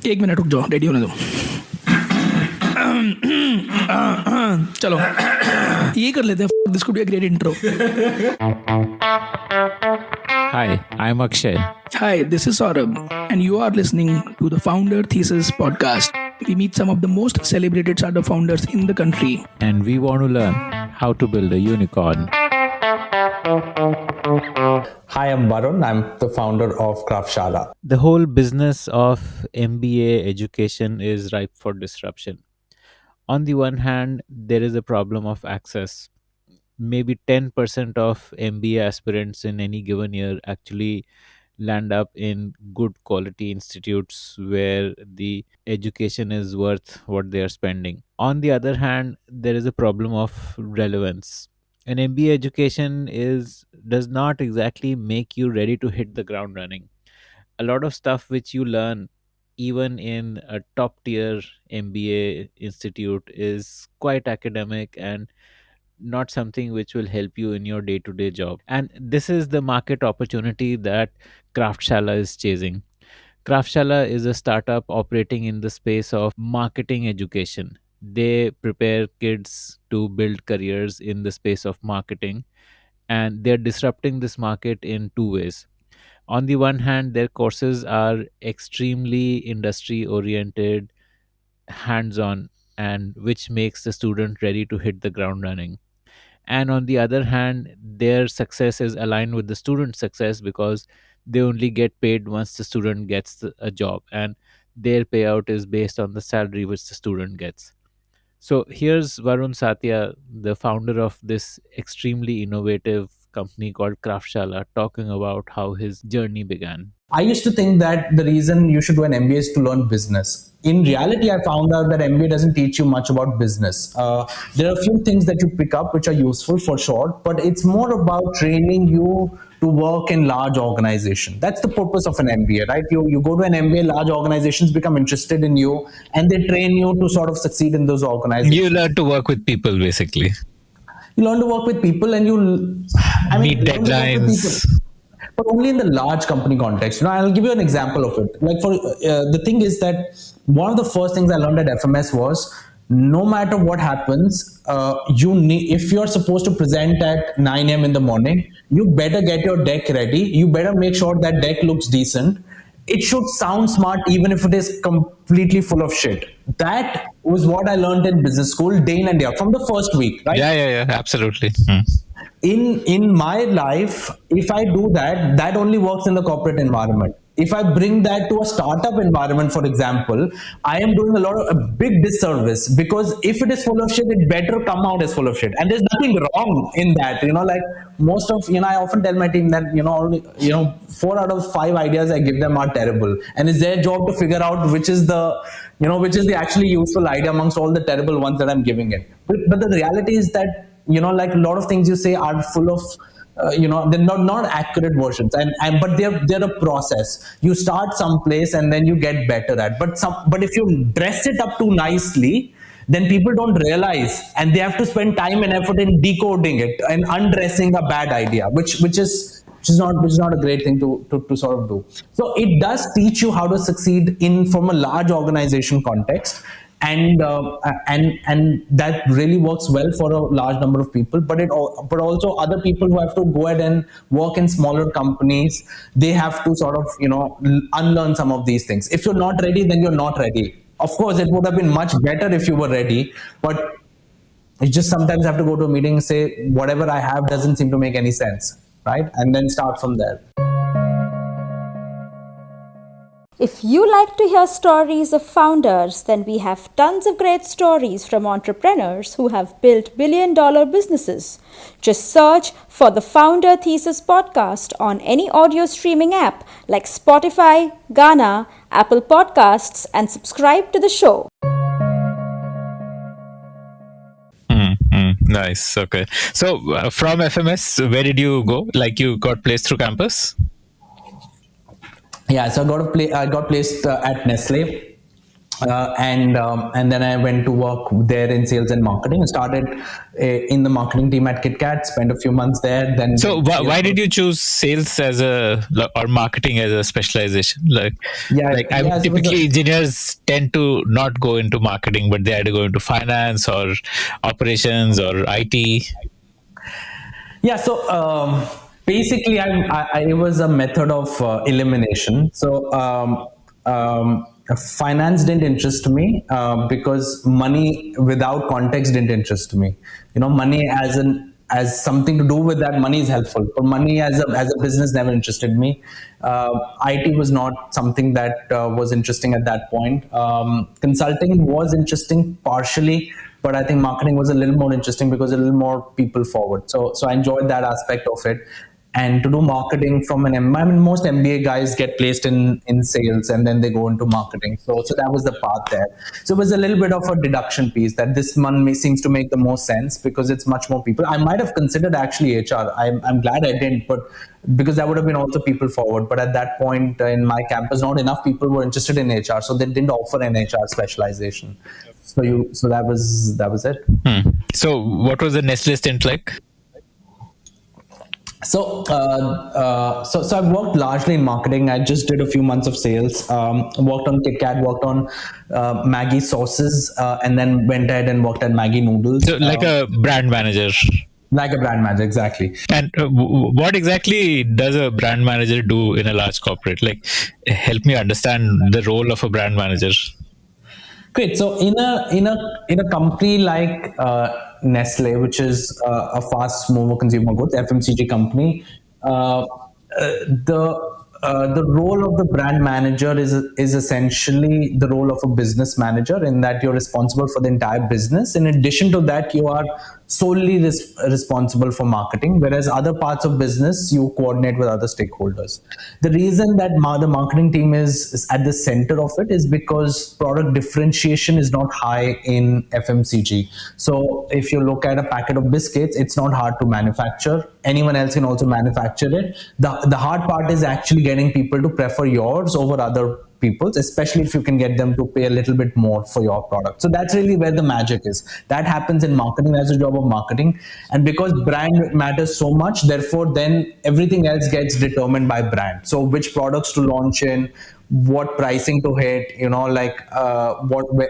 एक मिनट रुक जाओ, रेडी होने दो. चलो ये कर लेते हैं. This could be a great intro. Hi, I'm Akshay. Hi, this is Saurabh, and you are listening to the Founder Thesis podcast. We meet some of the most celebrated startup founders in the country. And we want to learn how to build a unicorn. Hi, I'm Varun. I'm the founder of Kraftshala. The whole business of MBA education is ripe for disruption. On the one hand, there is a problem of access. Maybe 10% of MBA aspirants in any given year actually land up in good quality institutes where the education is worth what they are spending. On the other hand, there is a problem of relevance. An MBA education is does not exactly make you ready to hit the ground running. A lot of stuff which you learn even in a top tier MBA institute is quite academic and not something which will help you in your day to day job. And this is the market opportunity that Kraftshala is chasing. Kraftshala is a startup operating in the space of marketing education. They prepare kids to build careers in the space of marketing, and they're disrupting this market in two ways. On the one hand, their courses are extremely industry oriented, hands on, and which makes the student ready to hit the ground running. And on the other hand, their success is aligned with the student success because they only get paid once the student gets a job, and their payout is based on the salary which the student gets. So here's Varun Satia, the founder of this extremely innovative company called Kraftshala, talking about how his journey began. I used to think that the reason you should do an MBA is to learn business. In reality, I found out that MBA doesn't teach you much about business. There are a few things that you pick up which are useful for sure, but it's more about training you to work in large organizations. That's the purpose of an MBA, right? You go to an MBA, large organizations become interested in you, and they train you to sort of succeed in those organizations. You learn to work with people, basically. You learn to work with people, and meet deadlines. But only in the large company context. I'll give you an example of it. Like for the thing is that one of the first things I learned at FMS was no matter what happens, if you're supposed to present at 9 a.m. in the morning, you better get your deck ready. You better make sure that deck looks decent. It should sound smart even if it is completely full of shit. That was what I learned in business school, day in and day out, from the first week, right? Yeah, absolutely. In my life, if I do that, that only works in the corporate environment. If I bring that to a startup environment, for example, I am doing a big disservice, because if it is full of shit, it better come out as full of shit. And there's nothing wrong in that. Like most of, I often tell my team that, only, 4 out of 5 ideas I give them are terrible. And it's their job to figure out which is the actually useful idea amongst all the terrible ones that I'm giving it. But the reality is that, like a lot of things you say are full of, they're not accurate versions, but they're a process. You start someplace and then you get better at. But if you dress it up too nicely, then people don't realize, and they have to spend time and effort in decoding it and undressing a bad idea, which is not a great thing to sort of do. So it does teach you how to succeed from a large organization context. And that really works well for a large number of people, but also other people who have to go ahead and work in smaller companies, they have to sort of unlearn some of these things. If you're not ready, then you're not ready. Of course, it would have been much better if you were ready, but you just sometimes have to go to a meeting and say whatever I have doesn't seem to make any sense, right? And then start from there. If you like to hear stories of founders, then we have tons of great stories from entrepreneurs who have built billion-dollar businesses. Just search for the Founder Thesis podcast on any audio streaming app like Spotify, Gaana, Apple Podcasts, and subscribe to the show. Nice. Okay. So from FMS, where did you go? Like you got placed through campus? Yeah, so I got placed at Nestle. And then I went to work there in sales and marketing. I started in the marketing team at KitKat, spent a few months there. Then So why did you choose sales as a or marketing as a specialization? Typically engineers tend to not go into marketing, but they had to go into finance or operations or IT. Yeah, so basically, it was a method of elimination. So finance didn't interest me because money without context didn't interest me. Money as something to do with that, money is helpful. But money as a business never interested me. IT was not something that was interesting at that point. Consulting was interesting partially, but I think marketing was a little more interesting because a little more people forward. So I enjoyed that aspect of it. And to do marketing from I mean, most MBA guys get placed in sales and then they go into marketing. So that was the path there. So it was a little bit of a deduction piece that this one seems to make the most sense because it's much more people. I might have considered actually HR. I'm glad I didn't, but because that would have been also people forward. But at that point in my campus, not enough people were interested in HR, so they didn't offer an HR specialization. So that was it. So what was the Nestle stint like? So I worked largely in marketing. I just did a few months of sales. Worked on KitKat, worked on Maggi sauces, and then went ahead and worked at Maggi noodles. So like a brand manager. Like a brand manager, exactly. And what exactly does a brand manager do in a large corporate? Like, help me understand the role of a brand manager. Great. So in a company like Nestle, which is a fast mover consumer goods FMCG company, the role of the brand manager is essentially the role of a business manager, in that you're responsible for the entire business. In addition to that, you are solely responsible for marketing, whereas other parts of business you coordinate with other stakeholders. The reason that the marketing team is at the center of it is because product differentiation is not high in FMCG. So if you look at a packet of biscuits, it's not hard to manufacture. Anyone else can also manufacture it. The hard part is actually getting people to prefer yours over other people's, especially if you can get them to pay a little bit more for your product. So that's really where the magic is. That happens in marketing. That's the job of marketing. And because brand matters so much, therefore then everything else gets determined by brand. So which products to launch in, what pricing to hit, and so on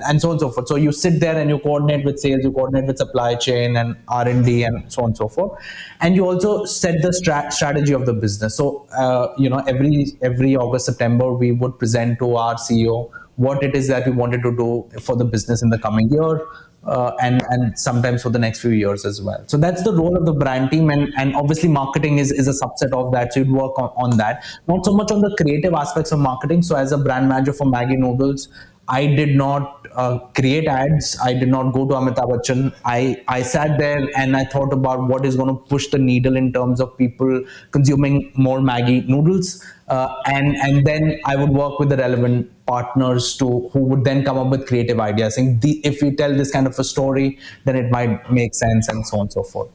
and so forth. So you sit there and you coordinate with sales, you coordinate with supply chain and R&D and so on and so forth. And you also set the strategy of the business. So, every August, September, we would present to our CEO what it is that we wanted to do for the business in the coming year. And sometimes for the next few years as well. So that's the role of the brand team, and obviously marketing is a subset of that. So you'd work on that, not so much on the creative aspects of marketing. So as a brand manager for Maggi noodles, I did not create ads. I did not go to Amitabh Bachchan. I sat there and I thought about what is going to push the needle in terms of people consuming more Maggi noodles. And then I would work with the relevant partners who would then come up with creative ideas. Saying if we tell this kind of a story, then it might make sense, and so on and so forth.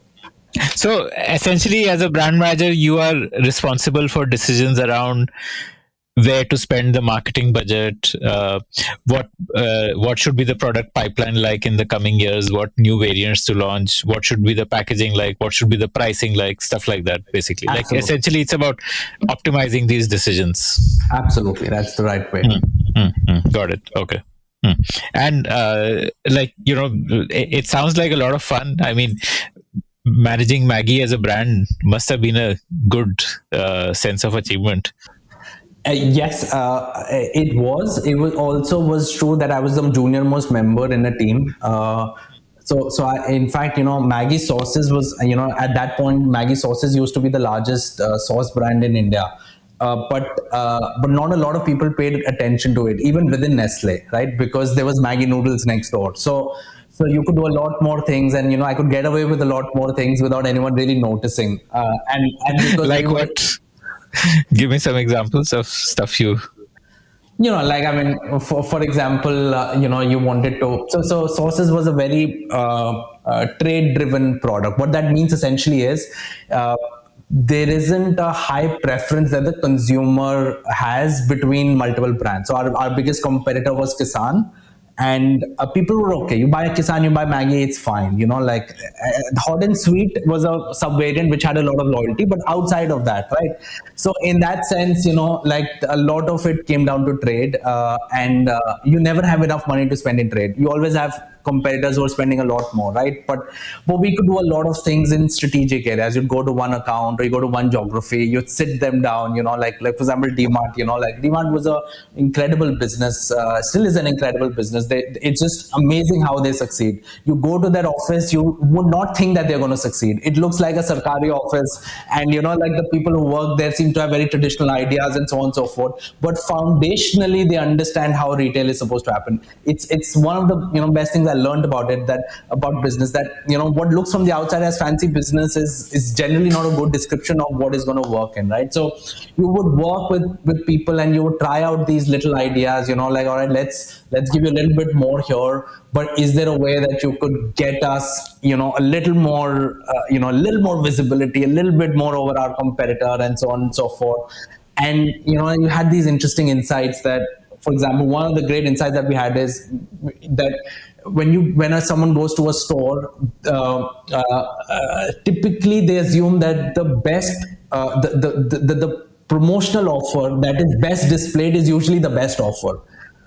So essentially, as a brand manager, you are responsible for decisions around where to spend the marketing budget, what should be the product pipeline like in the coming years, what new variants to launch, what should be the packaging like, what should be the pricing like, stuff like that, basically. Absolutely. Like essentially it's about optimizing these decisions. Absolutely, that's the right way. Got it. Okay. And it sounds like a lot of fun. I mean, managing Maggi as a brand must have been a good sense of achievement. Yes, it was. It was true that I was the junior most member in a team. So in fact, Maggi sauces was, at that point, Maggi sauces used to be the largest sauce brand in India. But not a lot of people paid attention to it, even within Nestle, right? Because there was Maggi noodles next door. So you could do a lot more things, and I could get away with a lot more things without anyone really noticing. And because like what? Give me some examples of stuff you. For example, you wanted to. So sauces was a very trade-driven product. What that means essentially is there isn't a high preference that the consumer has between multiple brands. So our biggest competitor was Kisan, and people were okay. You buy Kisan, you buy Maggie, it's fine. Like hot and sweet was a subvariant which had a lot of loyalty, but outside of that, right? So in that sense, like a lot of it came down to trade, and you never have enough money to spend in trade. You always have competitors who are spending a lot more, right? But we could do a lot of things in strategic areas. You'd go to one account or you go to one geography, you'd sit them down, like for example DMart, like DMart was a incredible business, still is an incredible business. It's just amazing how they succeed. You go to their office, you would not think that they're going to succeed. It looks like a Sarkari office, and like the people who work there seem to have very traditional ideas and so on and so forth. But foundationally, they understand how retail is supposed to happen. It's one of the best things I learned about it, that about business, that what looks from the outside as fancy business is generally not a good description of what is going to work in, right? So you would work with people and you would try out these little ideas, like, all right, let's give you a little bit more here, but is there a way that you could get us a little more a little more visibility, a little bit more over our competitor, and so on and so forth. And you had these interesting insights that, for example, one of the great insights that we had is that when someone goes to a store, typically they assume that the best the promotional offer that is best displayed is usually the best offer,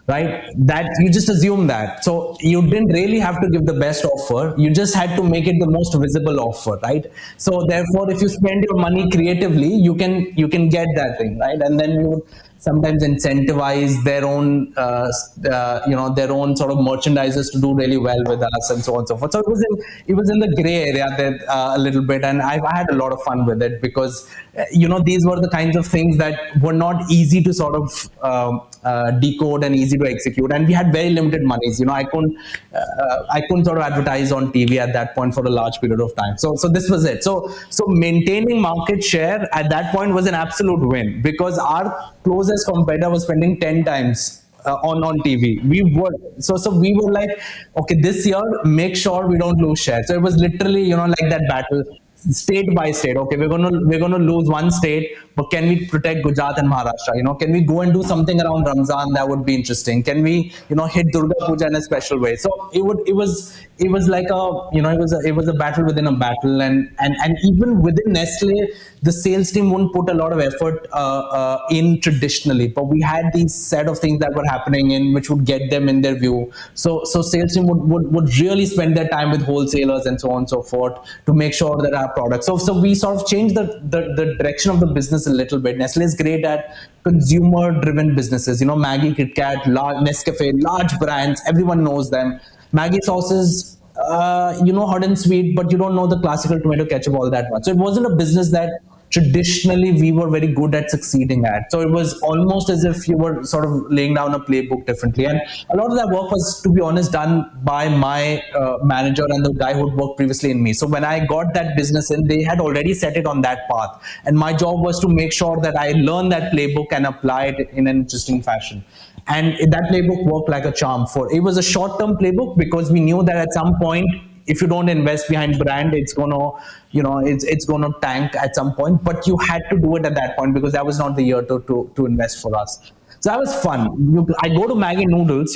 right? That you just assume that. So you didn't really have to give the best offer. You just had to make it the most visible offer, right? So therefore, if you spend your money creatively, you can get that thing, right? And then you sometimes incentivize their own their own sort of merchandisers to do really well with us, and so on and so forth. So it was in the gray area that a little bit, and I had a lot of fun with it, because these were the kinds of things that were not easy to sort of decode and easy to execute, and we had very limited monies. I couldn't sort of advertise on TV at that point for a large period of time. So this was it. So maintaining market share at that point was an absolute win, because our closest competitor was spending 10 times on TV. We were like, okay, this year make sure we don't lose share. So it was literally like that battle, state by state. Okay, we're gonna lose one state, but can we protect Gujarat and Maharashtra? Can we go and do something around Ramzan that would be interesting? Can we hit Durga Puja in a special way? So it was like it was a battle within a battle, and even within Nestle, the sales team wouldn't put a lot of effort in traditionally, but we had these set of things that were happening in which would get them in their view. So sales team would really spend their time with wholesalers and so on and so forth to make sure that our products. So we sort of changed the direction of the business a little bit. Nestle is great at consumer-driven businesses. Maggi, KitKat, Nescafe, large brands. Everyone knows them. Maggi sauces, hot and sweet, but you don't know the classical tomato ketchup all that much. So it wasn't a business that traditionally we were very good at succeeding at. So it was almost as if you were sort of laying down a playbook differently. And a lot of that work was, to be honest, done by my manager and the guy who had worked previously in me. So when I got that business in, they had already set it on that path. And my job was to make sure that I learn that playbook and apply it in an interesting fashion. And that playbook worked like a charm. It was a short-term playbook, because we knew that at some point, if you don't invest behind brand, it's gonna tank at some point. But you had to do it at that point, because that was not the year to invest for us. So that was fun. I go to Maggi noodles,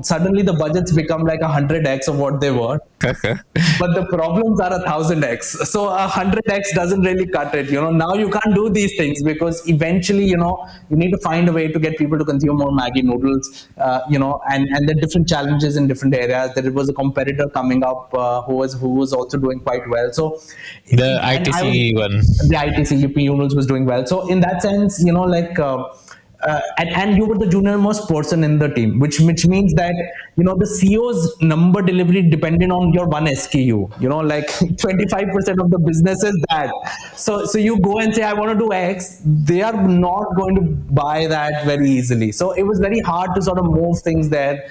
suddenly the budgets become like 100x of what they were. But the problems are 1000x. So 100x doesn't really cut it. Now you can't do these things, because eventually, you need to find a way to get people to consume more Maggi noodles, and the different challenges in different areas. There was a competitor coming up who was also doing quite well. So the ITC one, the ITC UP noodles was doing well. So in that sense, and you were the junior most person in the team, which means that the CEO's number delivery depended on your one SKU. Like 25% of the business is that. So you go and say, I want to do X. They are not going to buy that very easily. So it was very hard to sort of move things there.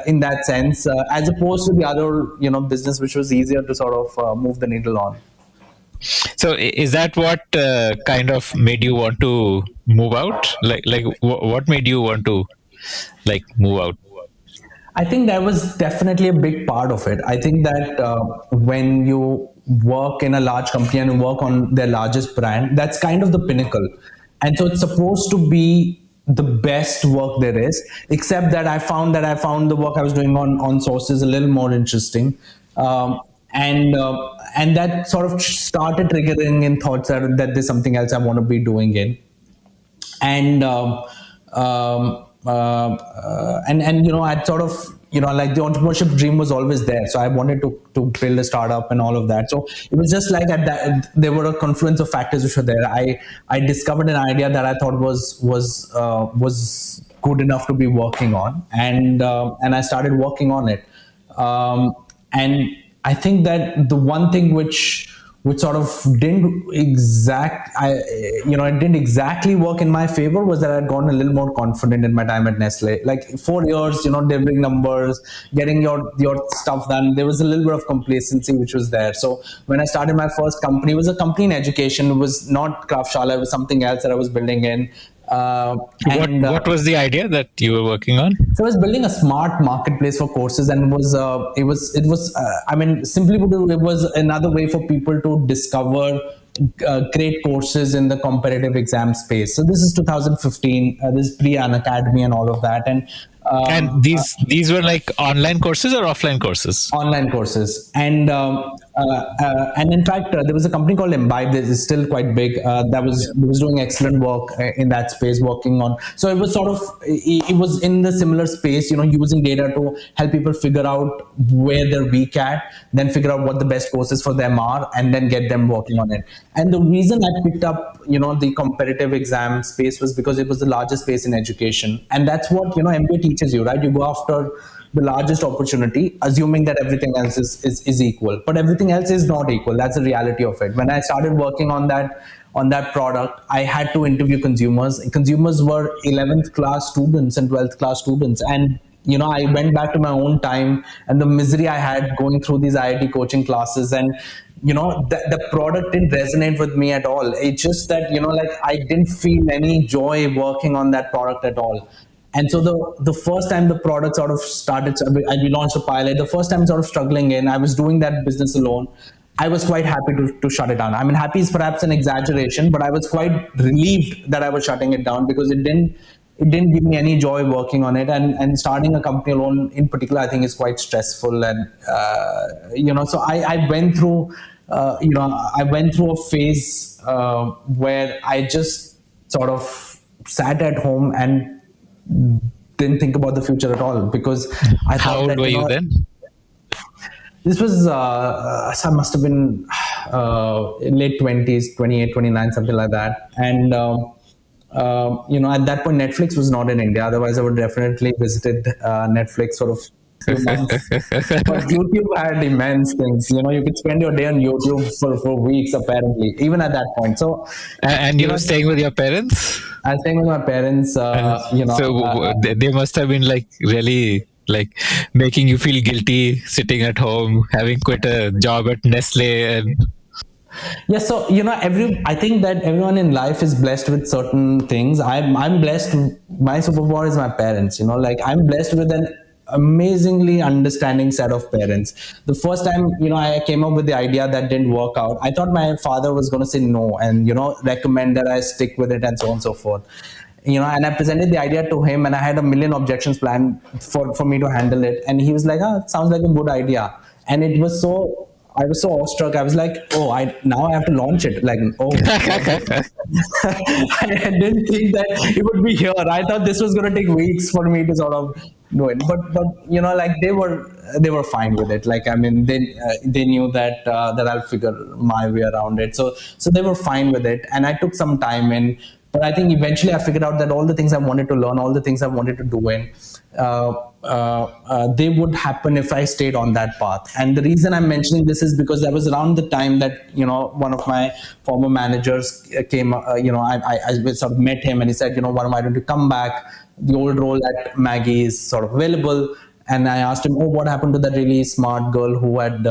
In that sense, as opposed to the other business, which was easier to sort of move the needle on. So is that what kind of made you want to move out? Like what made you want to move out? I think that was definitely a big part of it. I think that when you work in a large company and work on their largest brand, that's kind of the pinnacle. And so it's supposed to be the best work there is, except that I found the work I was doing on sources a little more interesting. And that sort of started triggering in thoughts that there's something else I want to be doing in. And I'd sort of, like, the entrepreneurship dream was always there, so I wanted to build a startup and all of that. So it was just like at that, there were a confluence of factors which were there. I discovered an idea that I thought was good enough to be working on, and I started working on it. And I think that the one thing which sort of it didn't exactly work in my favor was that I'd gotten a little more confident in my time at Nestle. Like 4 years, delivering numbers, getting your stuff done, there was a little bit of complacency which was there. So when I started my first company, it was a company in education. It was not Kraftshala, it was something else that I was building in. What was the idea that you were working on? So I was building a smart marketplace for courses, and I mean, simply put, it was another way for people to discover great courses in the competitive exam space. So this is 2015. This is pre an academy and all of that, and these were like online courses or offline courses? Online courses, and in fact, there was a company called Imbibe that is still quite big. That was doing excellent work in that space, working on. So it was sort of, it was in the similar space, using data to help people figure out where they're weak at, then figure out what the best courses for them are, and then get them working on it. And the reason I picked up, the competitive exam space was because it was the largest space in education, and that's what MBA teaches you, right? You go after the largest opportunity, assuming that everything else is equal, but everything else is not equal. That's the reality of it. When I started working on that product, I had to interview consumers. Consumers were 11th class students and 12th class students, and I went back to my own time and the misery I had going through these IIT coaching classes, and the product didn't resonate with me at all. It's just that like, I didn't feel any joy working on that product at all. And so the first time the product sort of started, we launched a pilot. The first time sort of struggling in, I was doing that business alone. I was quite happy to shut it down. I mean, happy is perhaps an exaggeration, but I was quite relieved that I was shutting it down, because it didn't give me any joy working on it. And starting a company alone in particular, I think, is quite stressful. And so I went through a phase where I just sort of sat at home and didn't think about the future at all, because I How thought old that, were you then? This was I must have been late 20s, 28, 29, something like that. And at that point, Netflix was not in India. Otherwise, I would definitely visited Netflix sort of few months. But YouTube had immense things. You could spend your day on YouTube for weeks, apparently, even at that point. So, And you were staying with your parents? I was staying with my parents. So they must have been like really like making you feel guilty sitting at home, having quit a job at Nestle. And yeah, so I think that everyone in life is blessed with certain things. I'm blessed. My superpower is my parents. Like, I'm blessed with an amazingly understanding set of parents. The first time I came up with the idea that didn't work out, I thought my father was going to say no and recommend that I stick with it and so on and so forth. And I presented the idea to him, and I had a million objections planned for me to handle it. And he was like, it sounds like a good idea. And I was so awestruck. I was like, now I have to launch it. Like, I didn't think that it would be here. I thought this was going to take weeks for me to sort of do it. But like, they were fine with it. Like, I mean, they knew that I'll figure my way around it. So they were fine with it. And I took some time in. But I think eventually I figured out that all the things I wanted to learn, all the things I wanted to do they would happen if I stayed on that path. And the reason I'm mentioning this is because that was around the time that, one of my former managers came, I sort of met him, and he said, Varun, why don't you come back? The old role at Maggie is sort of available. And I asked him, what happened to that really smart girl who had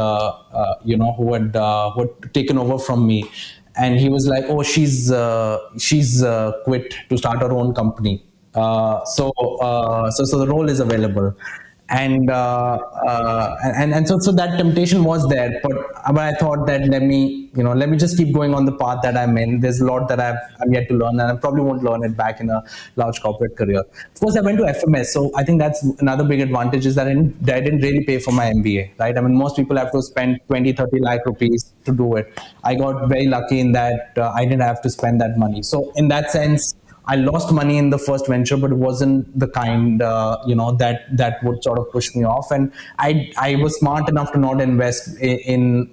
taken over from me? And he was like, she's quit to start her own company. So the role is available. And so that temptation was there, but I thought that let me just keep going on the path that I'm in. There's a lot that I'm yet to learn, and I probably won't learn it back in a large corporate career. Of course, I went to FMS, so I think that's another big advantage, is that I didn't really pay for my MBA, right? I mean, most people have to spend 20-30 lakh rupees to do it. I got very lucky in that I didn't have to spend that money. So in that sense, I lost money in the first venture, but it wasn't the kind, that would sort of push me off. And I was smart enough to not invest in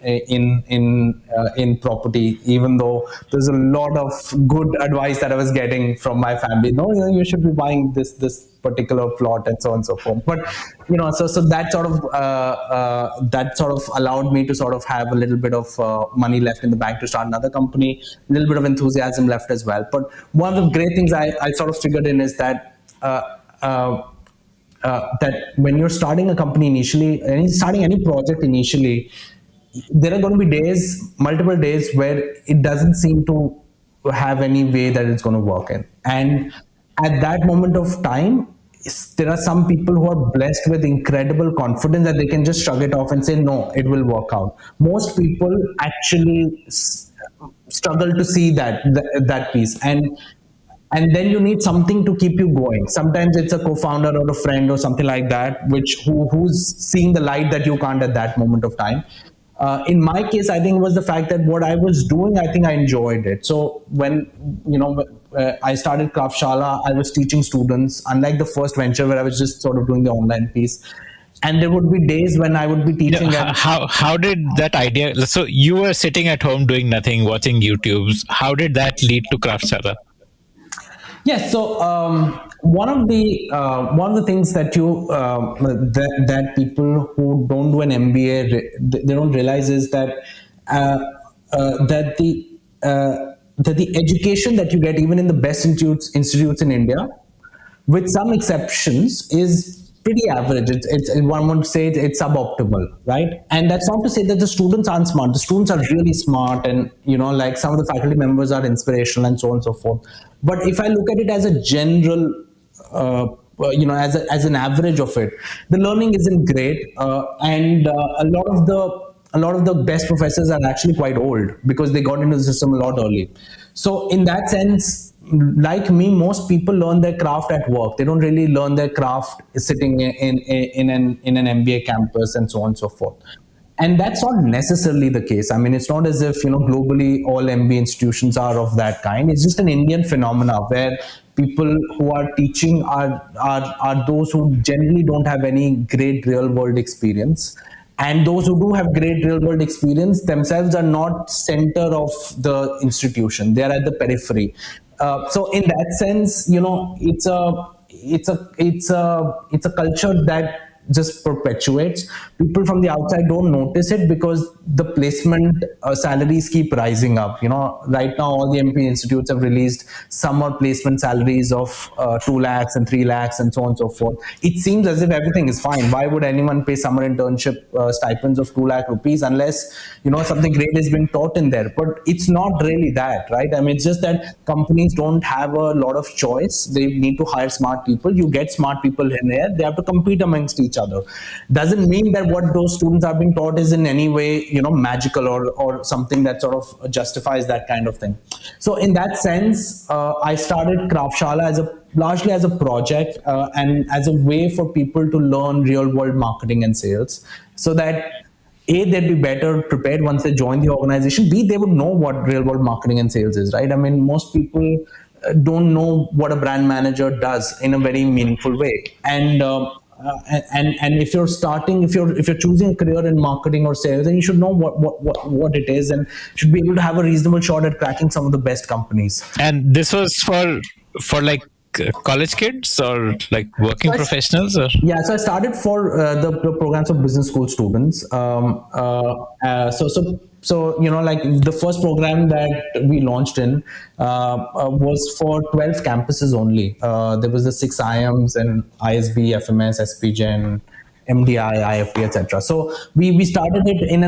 property, even though there's a lot of good advice that I was getting from my family. No, you should be buying this particular plot and so on and so forth. But so that sort of allowed me to sort of have a little bit of money left in the bank to start another company, a little bit of enthusiasm left as well. But one of the great things I sort of figured in is that that when you're starting a company initially, and starting any project initially, there are going to be multiple days, where it doesn't seem to have any way that it's going to work in. And at that moment of time, there are some people who are blessed with incredible confidence that they can just shrug it off and say, no, it will work out. Most people actually struggle to see that piece. And then you need something to keep you going. Sometimes it's a co-founder or a friend or something like that, who's seeing the light that you can't at that moment of time. In my case, I think it was the fact that what I was doing, I think I enjoyed it. So when I started Kraftshala, I was teaching students, unlike the first venture where I was just sort of doing the online piece. And there would be days when I would be teaching. How did that idea? So you were sitting at home doing nothing, watching YouTubes. How did that lead to Kraftshala? Yes. So one of the things that that people who don't do an MBA, they don't realize, is that that the education that you get even in the best institutes in India, with some exceptions, is pretty average. It's one would say it's suboptimal, right? And that's not to say that the students aren't smart. The students are really smart, and like some of the faculty members are inspirational and so on and so forth. But if I look at it as a general, as an average of it, the learning isn't great, and a lot of the best professors are actually quite old, because they got into the system a lot early. So in that sense, like me, most people learn their craft at work. They don't really learn their craft sitting in an MBA campus and so on and so forth. And that's not necessarily the case. I mean, it's not as if globally all MBA institutions are of that kind. It's just an Indian phenomena, where people who are teaching are those who generally don't have any great real world experience. And those who do have great real world experience themselves are not center of the institution. They are at the periphery. So in that sense, it's a culture that just perpetuates. People from the outside don't notice it, because the placement salaries keep rising up. Right now all the MP institutes have released summer placement salaries of 2 lakhs and 3 lakhs and so on and so forth. It seems as if everything is fine. Why would anyone pay summer internship stipends of 2 lakh rupees unless something great is being taught in there? But it's not really that, right? I mean, it's just that companies don't have a lot of choice. They need to hire smart people. You get smart people in there. They have to compete amongst each other. Doesn't mean that what those students are being taught is in any way magical or something that sort of justifies that kind of thing. So in that sense, I started Kraftshala largely as a project, and as a way for people to learn real world marketing and sales, so that A, they'd be better prepared once they join the organization. B, they would know what real world marketing and sales is, right? I mean, most people don't know what a brand manager does in a very meaningful way. And if you're choosing a career in marketing or sales, then you should know what it is, and should be able to have a reasonable shot at cracking some of the best companies. And this was for like college kids or like working professionals, or? Yeah, so I started for the programs of business school students. So like the first program that we launched in was for 12 campuses only. There was the 6 IMs and ISB, FMS, SPGen, MDI, IFP, etc. So we started it in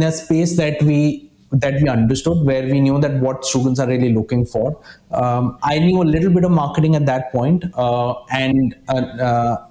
a space that we that we understood, where we knew that what students are really looking for. I knew a little bit of marketing at that point, and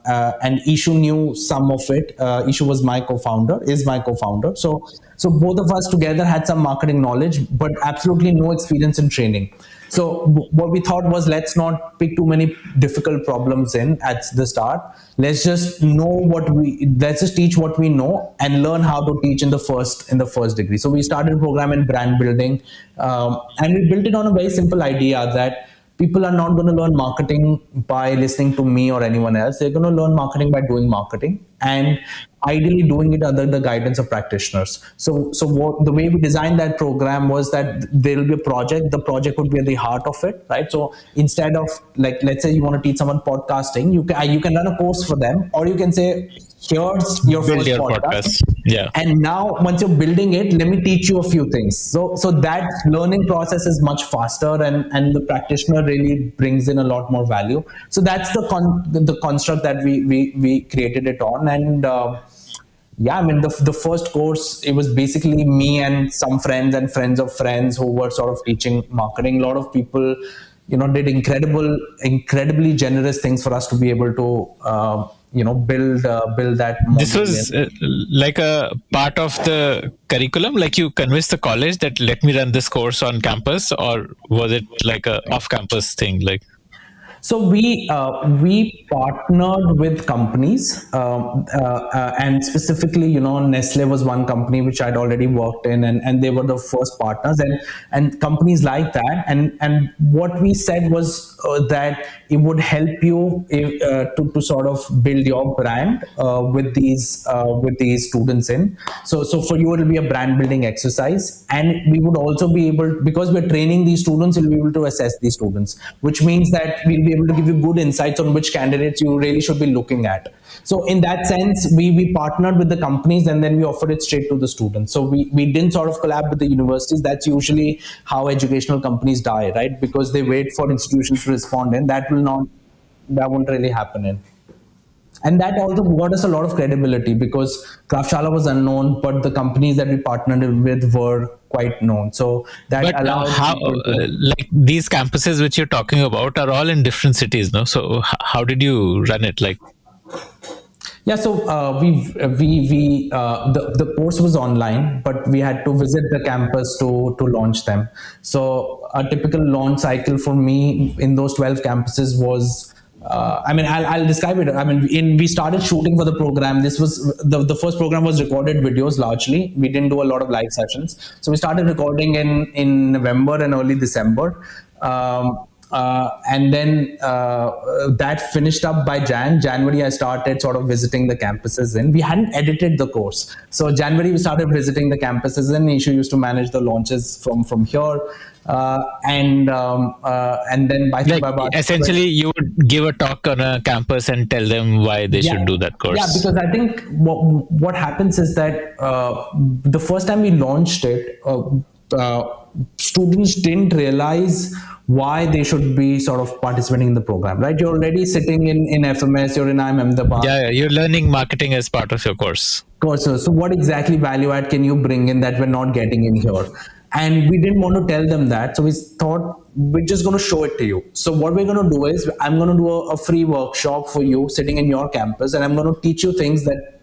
Ishu knew some of it. Ishu was my co-founder, is my co-founder. So both of us together had some marketing knowledge, but absolutely no experience in training. So what we thought was, let's not pick too many difficult problems in at the start. Let's just let's just teach what we know and learn how to teach in the first degree. So we started a program in brand building, and we built it on a very simple idea that people are not going to learn marketing by listening to me or anyone else. They're going to learn marketing by doing marketing, and ideally doing it under the guidance of practitioners. The way we designed that program was that there will be a project. The project would be at the heart of it, right? So instead of, like, let's say you want to teach someone podcasting, you can run a course for them, or you can say, here's your Build first your podcast. Yeah. And now, once you're building it, let me teach you a few things. So that learning process is much faster, and the practitioner really brings in a lot more value. So that's the construct that we created it on. And yeah, I mean, the first course, it was basically me and some friends and friends of friends who were sort of teaching marketing. A lot of people, did incredibly generous things for us to be able to, build that model. This was like a part of the curriculum, like you convinced the college that let me run this course on campus, or was it like a off-campus thing? Like, so we partnered with companies, and specifically, Nestle was one company which I'd already worked in, and they were the first partners, and companies like that. And what we said was that it would help you to sort of build your brand with these students in. So for you, it'll be a brand building exercise, and we would also be able, because we're training these students, we'll be able to assess these students, which means that we'll be able to give you good insights on which candidates you really should be looking at. So in that sense, we partnered with the companies, and then we offered it straight to the students. So we didn't sort of collab with the universities. That's usually how educational companies die, right? Because they wait for institutions to respond, and that won't really happen in. And that also got us a lot of credibility, because Kraftshala was unknown, but the companies that we partnered with were quite known. So that but allowed how, like these campuses which you're talking about are all in different cities, no? So how did you run it? Like, yeah, so the course was online, but we had to visit the campus to launch them. So a typical launch cycle for me in those 12 campuses was, I'll describe it. We started shooting for the program. This was the first program was recorded videos largely. We didn't do a lot of live sessions. So we started recording in November and early December. And then that finished up by January. I started sort of visiting the campuses we hadn't edited the course. So January we started visiting the campuses Ishu used to manage the launches from here. And then by essentially you would give a talk on a campus and tell them why they should do that course. Yeah, because I think what happens is that the first time we launched it, students didn't realize why they should be sort of participating in the program, right? You're already sitting in FMS, you're in IIM Ahmedabad. Yeah, you're learning marketing as part of your course. So what exactly value add can you bring in that we're not getting in here? And we didn't want to tell them that. So we thought we're just going to show it to you. So what we're going to do is I'm going to do a free workshop for you sitting in your campus, and I'm going to teach you things that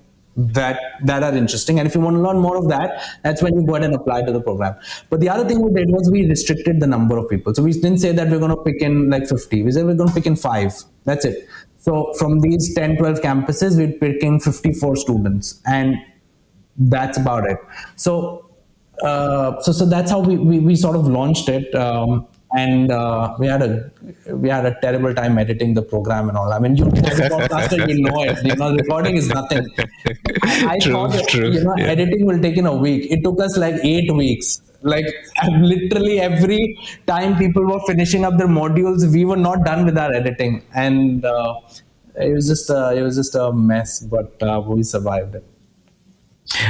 are interesting. And if you want to learn more of that, that's when you go ahead and apply to the program. But the other thing we did was we restricted the number of people. So we didn't say that we're going to pick in like 50. We said we're going to pick in 5. That's it. So from these 10, 12 campuses, we're picking 54 students, and that's about it. So that's how we sort of launched it. And we had a terrible time editing the program and all. I mean, you as a podcaster, you know it. Recording is nothing. I thought editing will take in a week. It took us like 8 weeks. Like literally every time people were finishing up their modules, we were not done with our editing, and it was just a mess. But we survived it.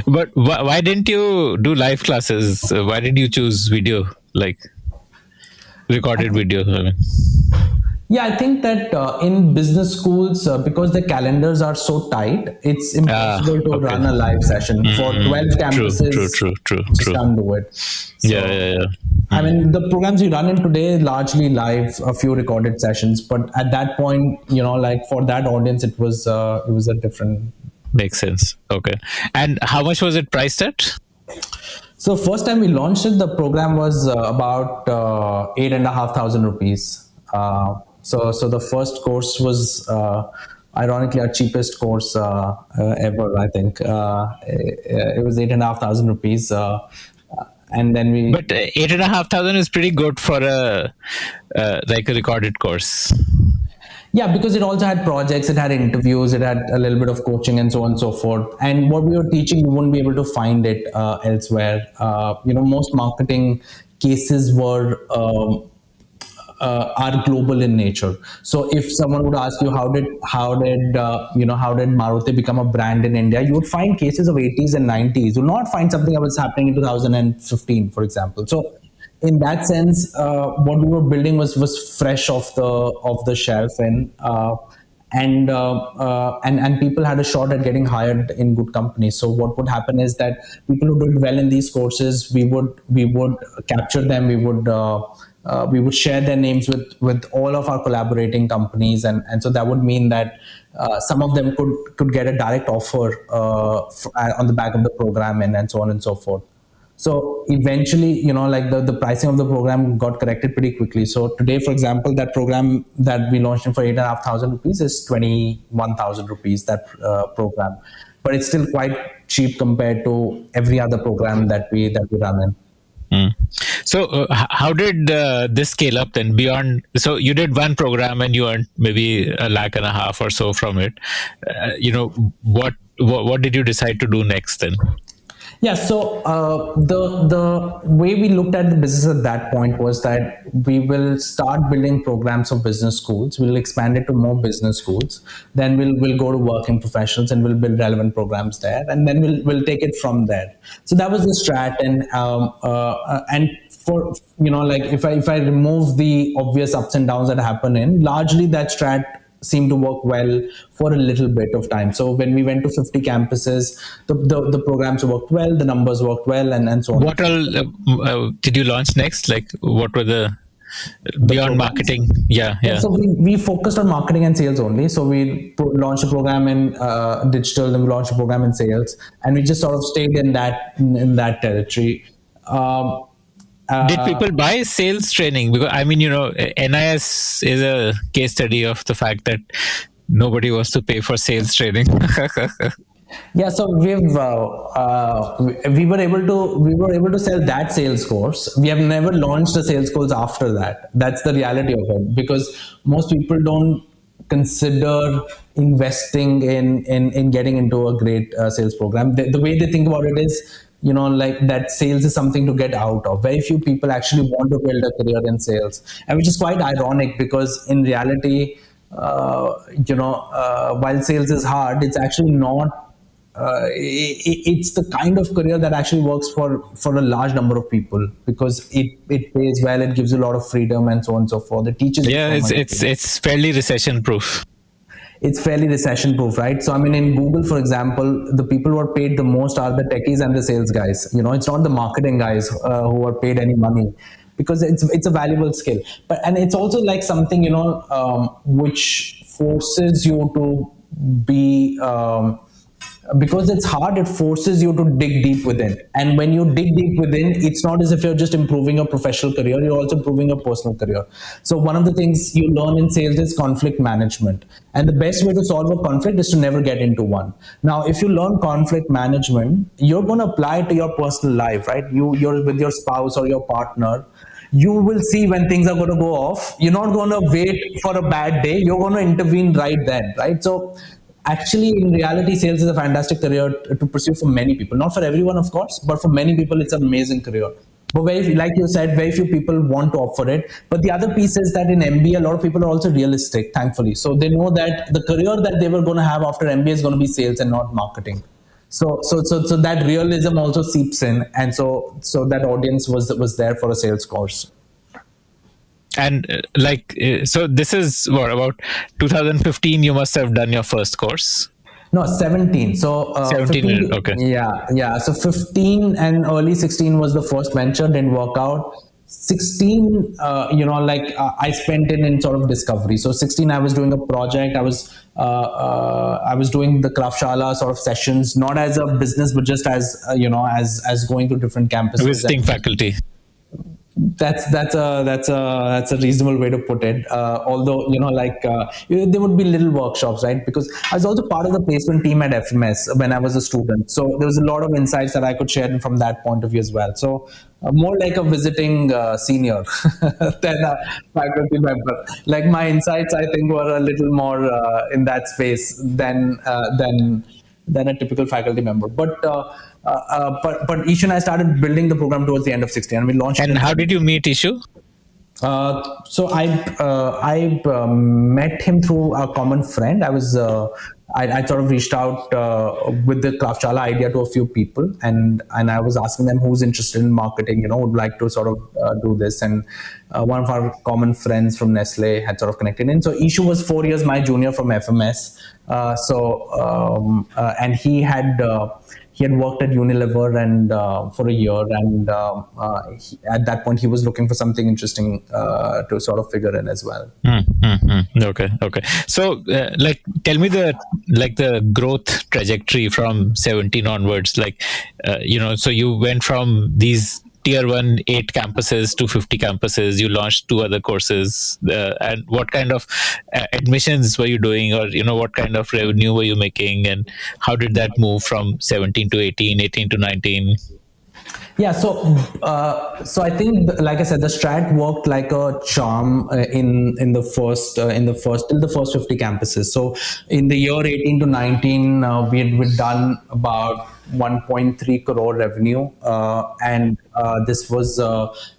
But why didn't you do live classes? Why did you choose video, like recorded video? Yeah, I think that in business schools, because the calendars are so tight, it's impossible to Okay. run a live session for 12 campuses. Just True. can't do it. So, Yeah. I mean, the programs we run in today largely live, a few recorded sessions, but at that point, like for that audience, it was a different. Makes sense. Okay. And how much was it priced at? So first time we launched it, the program was about 8,500 rupees. So the first course was ironically our cheapest course ever. I think it was 8,500 rupees, and then we. But 8,500 is pretty good for a like a recorded course. Yeah, because it also had projects, it had interviews, it had a little bit of coaching and so on and so forth. And what we were teaching, you wouldn't be able to find it elsewhere. Most marketing cases are global in nature. So if someone would ask you how did Maruti become a brand in India, you would find cases of 80s and 90s. You would not find something that was happening in 2015, for example. So in that sense, what we were building was fresh off the shelf, and people had a shot at getting hired in good companies. So what would happen is that people who did well in these courses, we would capture them, we would share their names with all of our collaborating companies, and so that would mean that some of them could get a direct offer on the back of the program, and so on and so forth. So eventually, like the pricing of the program got corrected pretty quickly. So today, for example, that program that we launched for 8,500 rupees is 21,000 rupees, that program. But it's still quite cheap compared to every other program that we run in. So how did this scale up then beyond? So you did one program and you earned maybe 1.5 lakh or so from it. What did you decide to do next then? Yeah, so the way we looked at the business at that point was that we will start building programs of business schools. We'll expand it to more business schools. Then we'll go to working professionals and we'll build relevant programs there. And then we'll take it from there. So that was the strat. And for like if I remove the obvious ups and downs that happen largely that strat seemed to work well for a little bit of time. So when we went to 50 campuses, the programs worked well, the numbers worked well, and so on. What all did you launch next? Like, what were the beyond marketing? Yeah. So we focused on marketing and sales only. So we launched a program in digital, then we launched a program in sales, and we just sort of stayed in that territory. Did people buy sales training? Because I mean, NIS is a case study of the fact that nobody wants to pay for sales training. Yeah, so we were able to sell that sales course. We have never launched a sales course after that. That's the reality of it, because most people don't consider investing in getting into a great sales program. The way they think about it is, like that sales is something to get out of. Very few people actually want to build a career in sales, and which is quite ironic because in reality, while sales is hard, it's actually not. It's the kind of career that actually works for a large number of people because it pays well, it gives you a lot of freedom, and so on and so forth. It teaches. Yeah, it's fairly recession proof. It's fairly recession proof, right? So I mean, in Google, for example, the people who are paid the most are the techies and the sales guys. It's not the marketing guys who are paid any money, because it's a valuable skill. And it's also like something which forces you to be. Because it's hard, it forces you to dig deep within. And when you dig deep within, it's not as if you're just improving your professional career, you're also improving your personal career. So one of the things you learn in sales is conflict management. And the best way to solve a conflict is to never get into one. Now, if you learn conflict management, you're going to apply it to your personal life, right? You're with your spouse or your partner. You will see when things are going to go off. You're not going to wait for a bad day. You're going to intervene right then, right? So actually, in reality, sales is a fantastic career to pursue for many people. Not for everyone, of course, but for many people, it's an amazing career. But like you said, very few people want to opt for it. But the other piece is that in MBA, a lot of people are also realistic, thankfully. So they know that the career that they were going to have after MBA is going to be sales and not marketing. So that realism also seeps in, and so that audience was there for a sales course. And so this is what, about 2015 you must have done your first course. No, 17. So 17, 15, okay. yeah. So 15 and early 16 was the first venture, didn't work out. 16, I spent it in sort of discovery. So 16, I was doing a project. I was doing the Kraftshala sort of sessions, not as a business, but just as as going to different campuses. Visiting faculty. That's a reasonable way to put it. Although there would be little workshops, right? Because I was also part of the placement team at FMS when I was a student, so there was a lot of insights that I could share from that point of view as well. So more like a visiting senior than a faculty member. Like my insights, I think, were a little more in that space than a typical faculty member. But Ishu and I started building the program towards the end of 16, and we launched. And how did you meet Ishu? So I met him through a common friend. I sort of reached out with the Kraftshala idea to a few people, and I was asking them who's interested in marketing, would like to sort of do this. And one of our common friends from Nestle had sort of connected in. So Ishu was 4 years my junior from FMS. And he had worked at Unilever and for a year, and at that point he was looking for something interesting to sort of figure in as well. Okay. So, tell me the growth trajectory from 17 onwards. So you went from these tier 1 8 campuses to 50 campuses. You launched 2 other courses, and what kind of admissions were you doing, or what kind of revenue were you making, and how did that move from 17 to 18, 18 to 19? Yeah, so I think, like I said, the strat worked like a charm in the first till the first 50 campuses. So in the year 18 to 19, we'd done about 1.3 crore revenue, and this was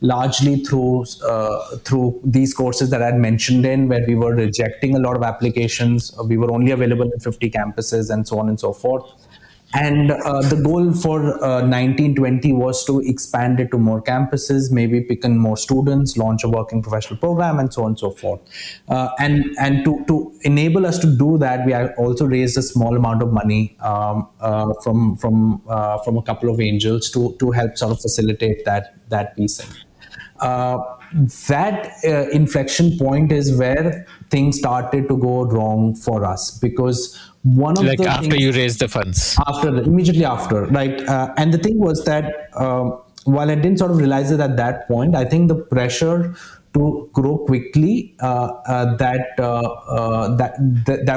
largely through these courses that I had mentioned in, where we were rejecting a lot of applications. We were only available in 50 campuses, and so on and so forth. And the goal for 1920 was to expand it to more campuses, maybe pick in more students, launch a working professional program, and so on and so forth. And to enable us to do that, we also raised a small amount of money from a couple of angels to help sort of facilitate that piece. That inflection point is where things started to go wrong for us, because one of the after you raised the funds, immediately after, right? And the thing was that while I didn't sort of realize it at that point, I think the pressure to grow quickly that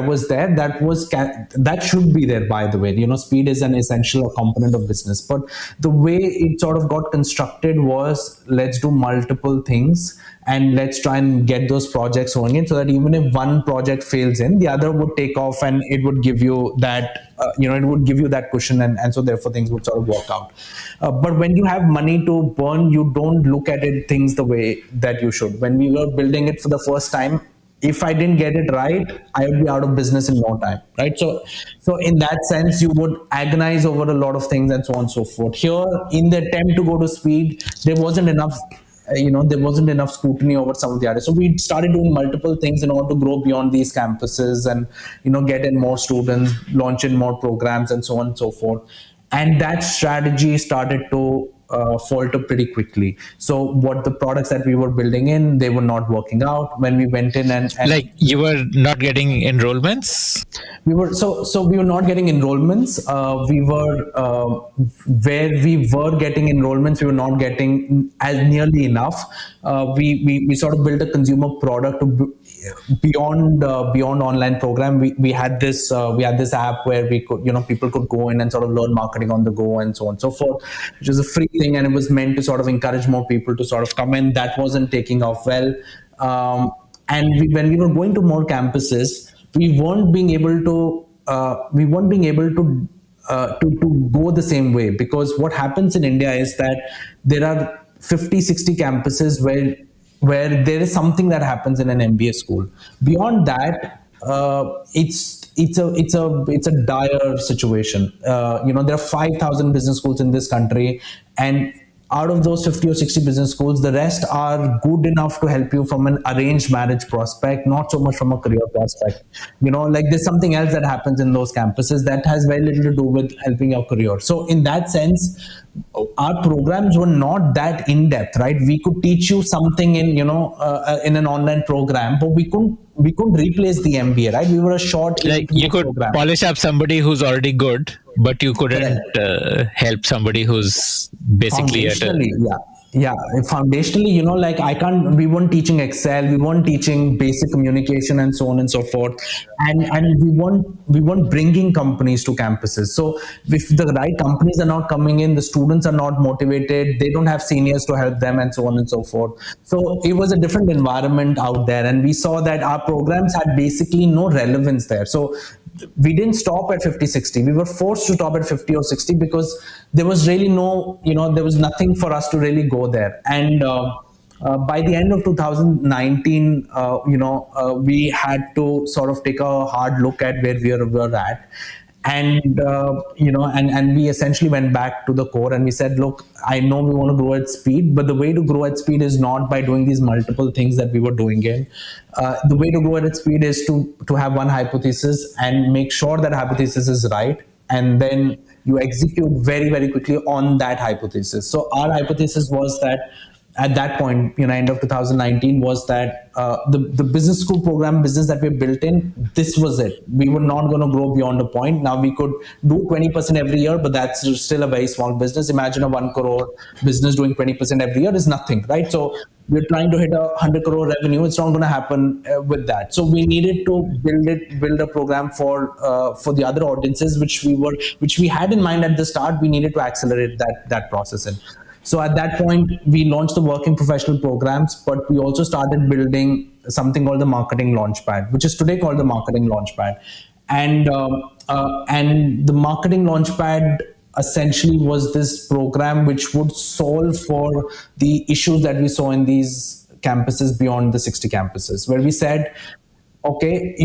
was there, that should be there, by the way. Speed is an essential component of business, but the way it sort of got constructed was, let's do multiple things and let's try and get those projects going in, so that even if one project fails in, the other would take off, and it would give you that it would give you that cushion, and so therefore things would sort of work out. But when you have money to burn, you don't look at things the way that you should. When we were building it for the first time, if I didn't get it right, I would be out of business in no time, right? So in that sense, you would agonize over a lot of things, and so on and so forth. Here, in the attempt to go to speed, there wasn't enough scrutiny over some of the others. So we started doing multiple things in order to grow beyond these campuses and, get in more students, launch in more programs, and so on and so forth. And that strategy started to falter pretty quickly. So what the products that we were building in, they were not working out. When we went in and like, you were not getting enrollments. We were we were not getting enrollments. We were where we were getting enrollments, we were not getting as nearly enough. We sort of built a consumer product to beyond online program. We had this app where we could, people could go in and sort of learn marketing on the go, and so on and so forth, which was a free thing, and it was meant to sort of encourage more people to sort of come in. That wasn't taking off well, when we were going to more campuses, we weren't being able to go the same way, because what happens in India is that there are 50-60 campuses where there is something that happens in an MBA school. Beyond that, it's a dire situation. There are 5,000 business schools in this country, and out of those 50 or 60 business schools, the rest are good enough to help you from an arranged marriage prospect, not so much from a career prospect. Like there's something else that happens in those campuses that has very little to do with helping your career. So in that sense, our programs were not that in depth, right? We could teach you something in an online program, but we couldn't replace the MBA, right? We were a short Like you could program. polish up somebody who's already good, but you couldn't help somebody who's basically at a. Foundationally, yeah. Foundationally, like we weren't teaching Excel, we weren't teaching basic communication and so on and so forth. And we weren't bringing companies to campuses. So if the right companies are not coming in, the students are not motivated, they don't have seniors to help them and so on and so forth. So it was a different environment out there. And we saw that our programs had basically no relevance there. So we didn't stop at 50, 60. We were forced to stop at 50 or 60 because there was really there was nothing for us to really go there. And by the end of 2019, we had to sort of take a hard look at where we were at. And and we essentially went back to the core and we said, look, I know we want to grow at speed, but the way to grow at speed is not by doing these multiple things that we were doing in. The way to grow at speed is to have one hypothesis and make sure that hypothesis is right, and then you execute very, very quickly on that hypothesis. So our hypothesis was that at that point, end of 2019, was that the business school program business that we built in, this was it. We were not going to grow beyond a point. Now we could do 20% every year, but that's still a very small business. Imagine a 1 crore business doing 20% every year is nothing, right? So we're trying to hit 100 crore revenue. It's not going to happen with that. So we needed to build a program for the other audiences, which we had in mind at the start. We needed to accelerate that process in. So at that point, we launched the working professional programs, but we also started building something called the Marketing Launchpad, which is today called the Marketing Launchpad. And the Marketing Launchpad essentially was this program which would solve for the issues that we saw in these campuses beyond the 60 campuses, where we said, okay,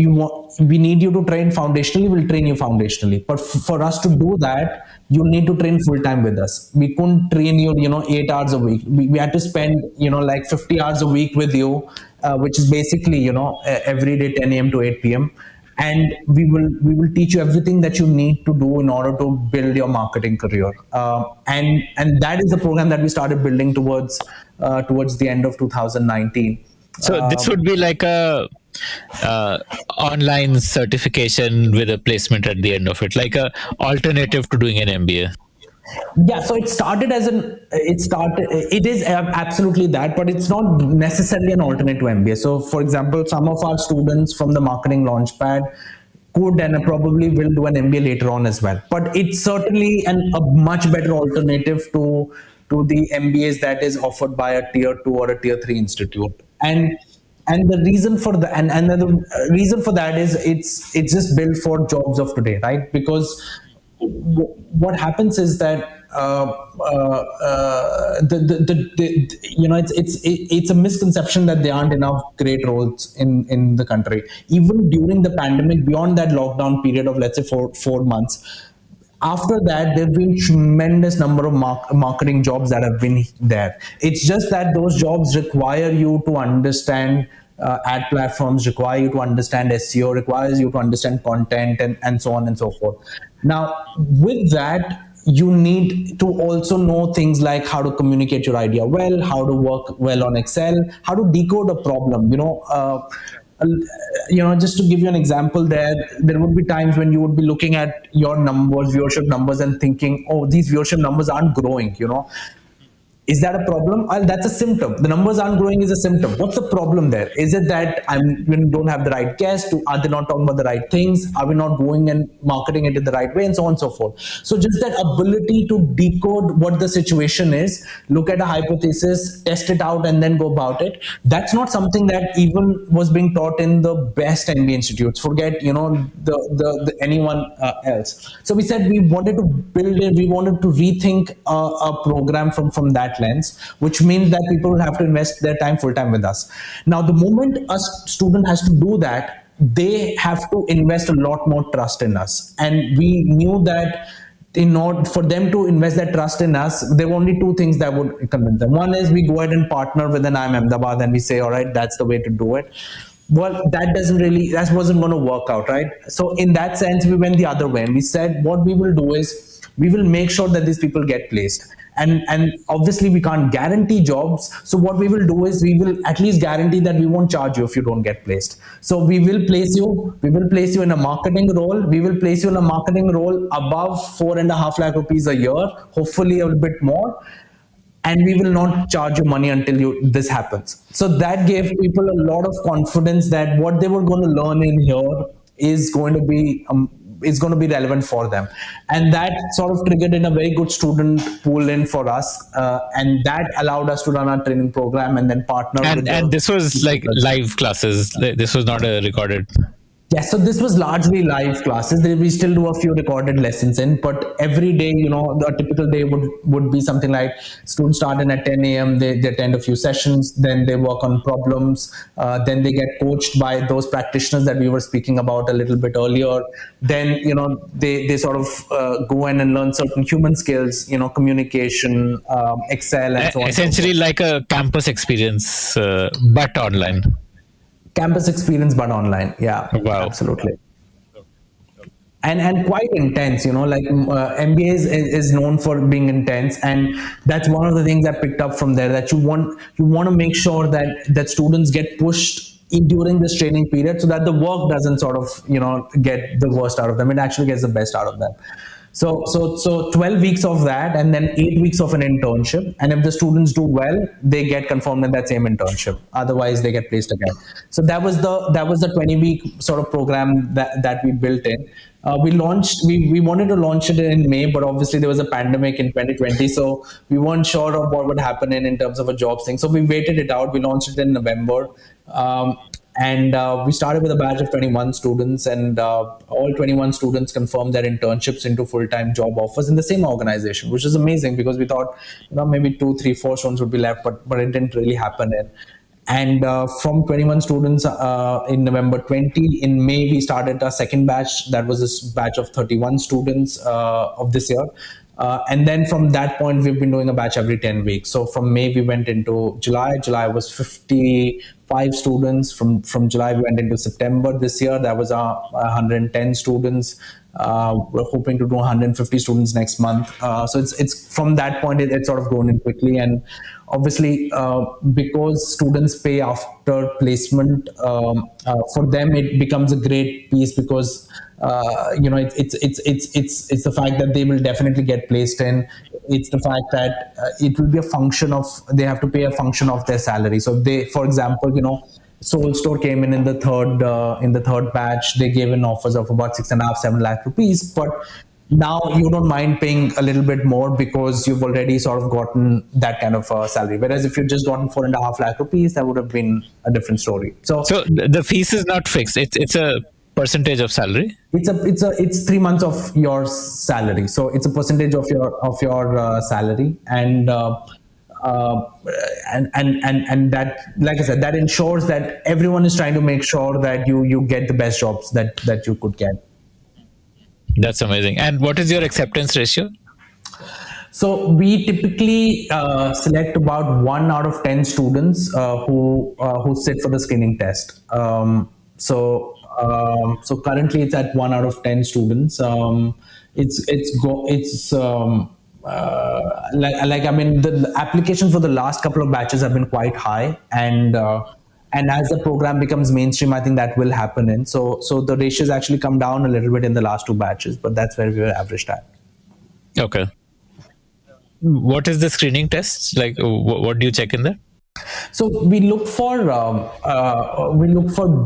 we need you to train foundationally, we'll train you foundationally. But for us to do that, you need to train full time with us. We couldn't train you, 8 hours a week. We had to spend, like 50 hours a week with you, which is basically, every day 10 a.m. to 8 p.m. And we will teach you everything that you need to do in order to build your marketing career. And that is the program that we started building towards the end of 2019. So this would be like a online certification with a placement at the end of it, like a alternative to doing an MBA. Yeah, so it is absolutely that, but it's not necessarily an alternate to MBA. So for example, some of our students from the Marketing Launchpad could and probably will do an MBA later on as well. But it's certainly a much better alternative to the MBAs that is offered by a tier 2 or a tier 3 institute. And the reason for the reason for that is it's just built for jobs of today, right? Because what happens is that it's a misconception that there aren't enough great roles in the country. Even during the pandemic, beyond that lockdown period of let's say four months, after that, there have been tremendous number of marketing jobs that have been there. It's just that those jobs require you to understand ad platforms, require you to understand SEO, requires you to understand content and so on and so forth. Now, with that, you need to also know things like how to communicate your idea well, how to work well on Excel, how to decode a problem, just to give you an example, there would be times when you would be looking at your numbers, viewership numbers, and thinking, oh, these viewership numbers aren't growing, Is that a problem? Well, that's a symptom. The numbers aren't growing is a symptom. What's the problem there? Is it that we don't have the right guests? Are they not talking about the right things? Are we not going and marketing it in the right way? And so on and so forth. So just that ability to decode what the situation is, look at a hypothesis, test it out, and then go about it. That's not something that even was being taught in the best MBA institutes. Forget, the anyone else. So we said we wanted to build it. We wanted to rethink a program from that lens, which means that people will have to invest their time full time with us. Now, the moment a student has to do that, they have to invest a lot more trust in us. And we knew that in order for them to invest their trust in us, there were only two things that would convince them. One is we go ahead and partner with an IIM Ahmedabad and we say, all right, that's the way to do it. Well, that wasn't going to work out, right? So in that sense, we went the other way and we said, what we will do is we will make sure that these people get placed. And obviously we can't guarantee jobs. So what we will do is we will at least guarantee that we won't charge you if you don't get placed. So we will place you in a marketing role. We will place you in a marketing role above 4.5 lakh rupees a year, hopefully a little bit more. And we will not charge you money until this happens. So that gave people a lot of confidence that what they were going to learn in here is going to be relevant for them, and that sort of triggered in a very good student pool in for us, and that allowed us to run our training program and then partner. And this was like live classes. This was not a recorded. Yes, so this was largely live classes. We still do a few recorded lessons in, but every day, a typical day would be something like students start in at 10 a.m., they attend a few sessions, then they work on problems, then they get coached by those practitioners that we were speaking about a little bit earlier. Then, they sort of go in and learn certain human skills, communication, Excel, and so on. Essentially like a campus experience, but online. Campus experience, but online. Yeah, wow. Absolutely. And quite intense, like MBA is known for being intense, and that's one of the things I picked up from there, that you want to make sure that students get pushed during this training period so that the work doesn't sort of get the worst out of them. It actually gets the best out of them. So 12 weeks of that, and then 8 weeks of an internship. And if the students do well, they get confirmed in that same internship. Otherwise, they get placed again. So that was the 20-week sort of program that we built in. We wanted to launch it in May, but obviously there was a pandemic in 2020, so we weren't sure of what would happen in terms of a jobs thing. So we waited it out. We launched it in November. And we started with a batch of 21 students, and all 21 students confirmed their internships into full-time job offers in the same organization, which is amazing because we thought maybe 2, 3, 4 students would be left, but it didn't really happen. And from 21 students in November 20, in May we started our second batch. That was this batch of 31 students of this year. And then from that point, we've been doing a batch every 10 weeks. So from May, we went into July. July was 55 students. From July, we went into September this year. That was 110 students. We're hoping to do 150 students next month. So it's from that point, it's sort of grown in quickly. And obviously, because students pay after placement, for them, it becomes a great piece because it's the fact that they will definitely get placed in. It's the fact that it will be a function of, they have to pay a function of their salary. So they, for example, Soul Store came in the third batch. They gave in offers of about 6.5, 7 lakh rupees, but now you don't mind paying a little bit more because you've already sort of gotten that kind of salary. Whereas if you've just gotten 4.5 lakh rupees, that would have been a different story. So the fees is not fixed. It's a percentage of salary. It's 3 months of your salary. So it's a percentage of your salary, and that, like I said, that ensures that everyone is trying to make sure that you get the best jobs that you could get. That's amazing. And what is your acceptance ratio? So we typically select about 1 out of 10 students who sit for the screening test. So currently it's at 1 out of 10 students. The applications for the last couple of batches have been quite high, and as the program becomes mainstream, I think that will happen. And so the ratios actually come down a little bit in the last 2 batches, but that's where we were averaged at. Okay. What is the screening test? Like, what do you check in there? So we look for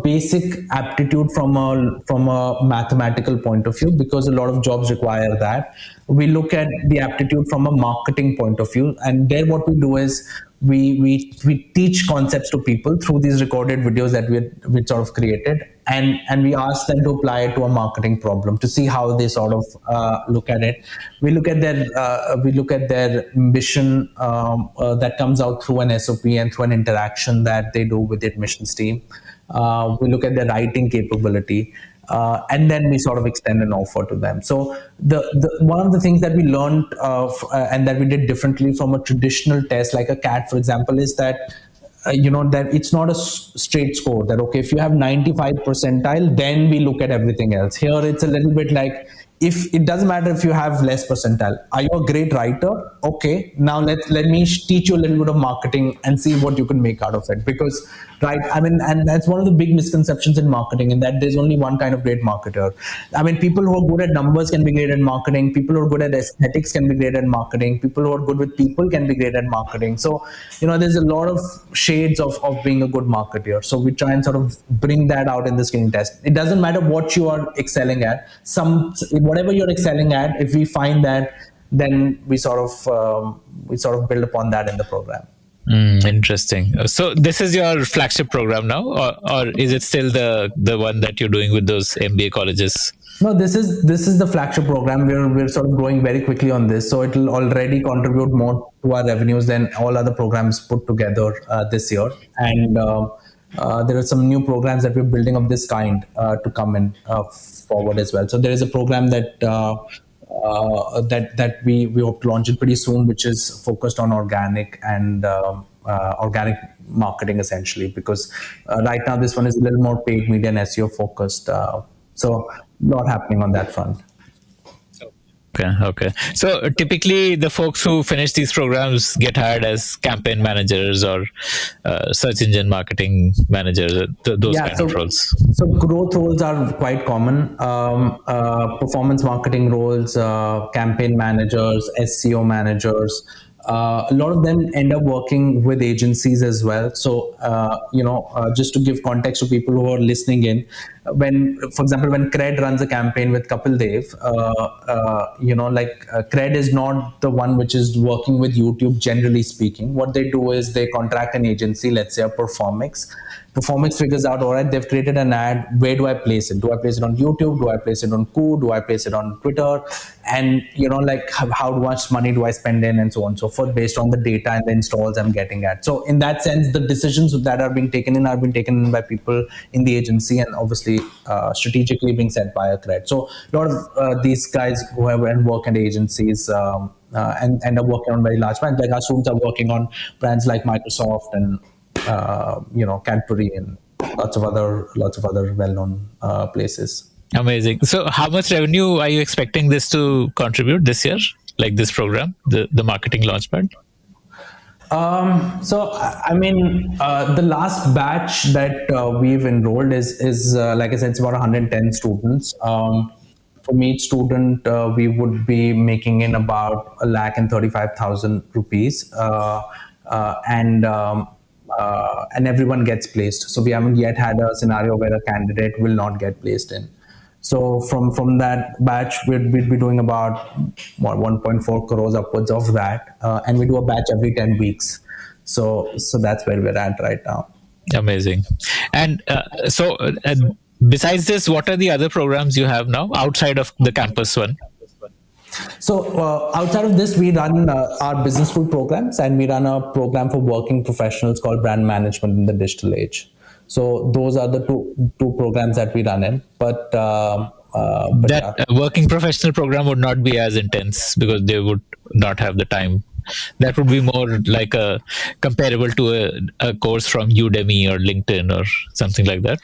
basic aptitude from a mathematical point of view, because a lot of jobs require that. We look at the aptitude from a marketing point of view, and there what we do is we teach concepts to people through these recorded videos that we sort of created, and we ask them to apply it to a marketing problem to see how they sort of look at it. We look at their ambition that comes out through an SOP and through an interaction that they do with the admissions team. We look at their writing capability. and then we sort of extend an offer to them. So the one of the things that we learned and that we did differently from a traditional test like a CAT, for example, is that that it's not a straight score that, okay, if you have 95 percentile, then we look at everything else. Here it's a little bit like, if it doesn't matter if you have less percentile. Are you a great writer? Okay, now let me teach you a little bit of marketing and see what you can make out of it. Because, right, I mean, and that's one of the big misconceptions in marketing, in that there's only one kind of great marketer. I mean, people who are good at numbers can be great at marketing. People who are good at aesthetics can be great at marketing. People who are good with people can be great at marketing. So, there's a lot of shades of being a good marketer. So we try and sort of bring that out in the screening test. It doesn't matter what you are excelling at. Whatever you're excelling at, if we find that, then we sort of build upon that in the program. Interesting. So this is your flagship program now, or is it still the one that you're doing with those MBA colleges? No, this is the flagship program. We're sort of growing very quickly on this, so it'll already contribute more to our revenues than all other programs put together this year. And there are some new programs that we're building of this kind to come in forward as well. So there is a program that that we hope to launch it pretty soon, which is focused on organic and organic marketing essentially. Because right now this one is a little more paid media and SEO focused. So a lot happening on that front. Okay. So typically, the folks who finish these programs get hired as campaign managers or search engine marketing managers, those kind of roles. So growth roles are quite common. Performance marketing roles, campaign managers, SEO managers. A lot of them end up working with agencies as well. So, just to give context to people who are listening in, for example, when Cred runs a campaign with Kapil Dev, Cred is not the one which is working with YouTube, generally speaking. What they do is they contract an agency, let's say a Performix. Performix figures out, all right, they've created an ad. Where do I place it? Do I place it on YouTube? Do I place it on Koo? Do I place it on Twitter? And, how much money do I spend in, and so on and so forth, based on the data and the installs I'm getting at. So in that sense, the decisions that are being taken in by people in the agency, and obviously strategically being set by a Cred. So a lot of these guys who have and work at agencies and end up working on very large brands. Like our students are working on brands like Microsoft and Cadbury and lots of other well-known places. Amazing. So how much revenue are you expecting this to contribute this year, like this program, the Marketing Launchpad? So I mean, the last batch that we've enrolled is like I said, it's about 110 students. From each student, we would be making in about 1,35,000 rupees, and everyone gets placed. So we haven't yet had a scenario where a candidate will not get placed in. So from that batch, we'd be doing about 1.4 crores upwards of that, and we do a batch every 10 weeks. So that's where we're at right now. Amazing. And besides this, what are the other programs you have now outside of the campus one? So outside of this, we run our business school programs, and we run a program for working professionals called Brand Management in the Digital Age. So those are the two programs that we run in. But that working professional program would not be as intense because they would not have the time. That would be more like a comparable to a course from Udemy or LinkedIn or something like that.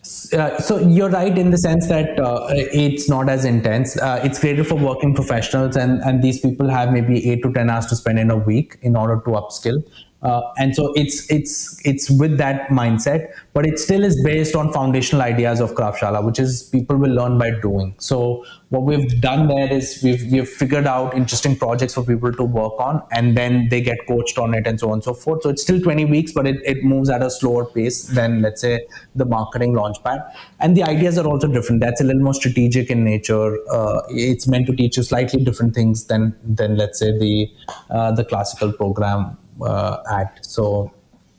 So you're right in the sense that it's not as intense. It's created for working professionals, and these people have maybe 8 to 10 hours to spend in a week in order to upskill. And so it's with that mindset, but it still is based on foundational ideas of Kraftshala, which is people will learn by doing. So what we've done there is we've figured out interesting projects for people to work on, and then they get coached on it and so on and so forth. So it's still 20 weeks, but it moves at a slower pace than, let's say, the Marketing Launchpad. And the ideas are also different. That's a little more strategic in nature. It's meant to teach you slightly different things than let's say the classical program act. So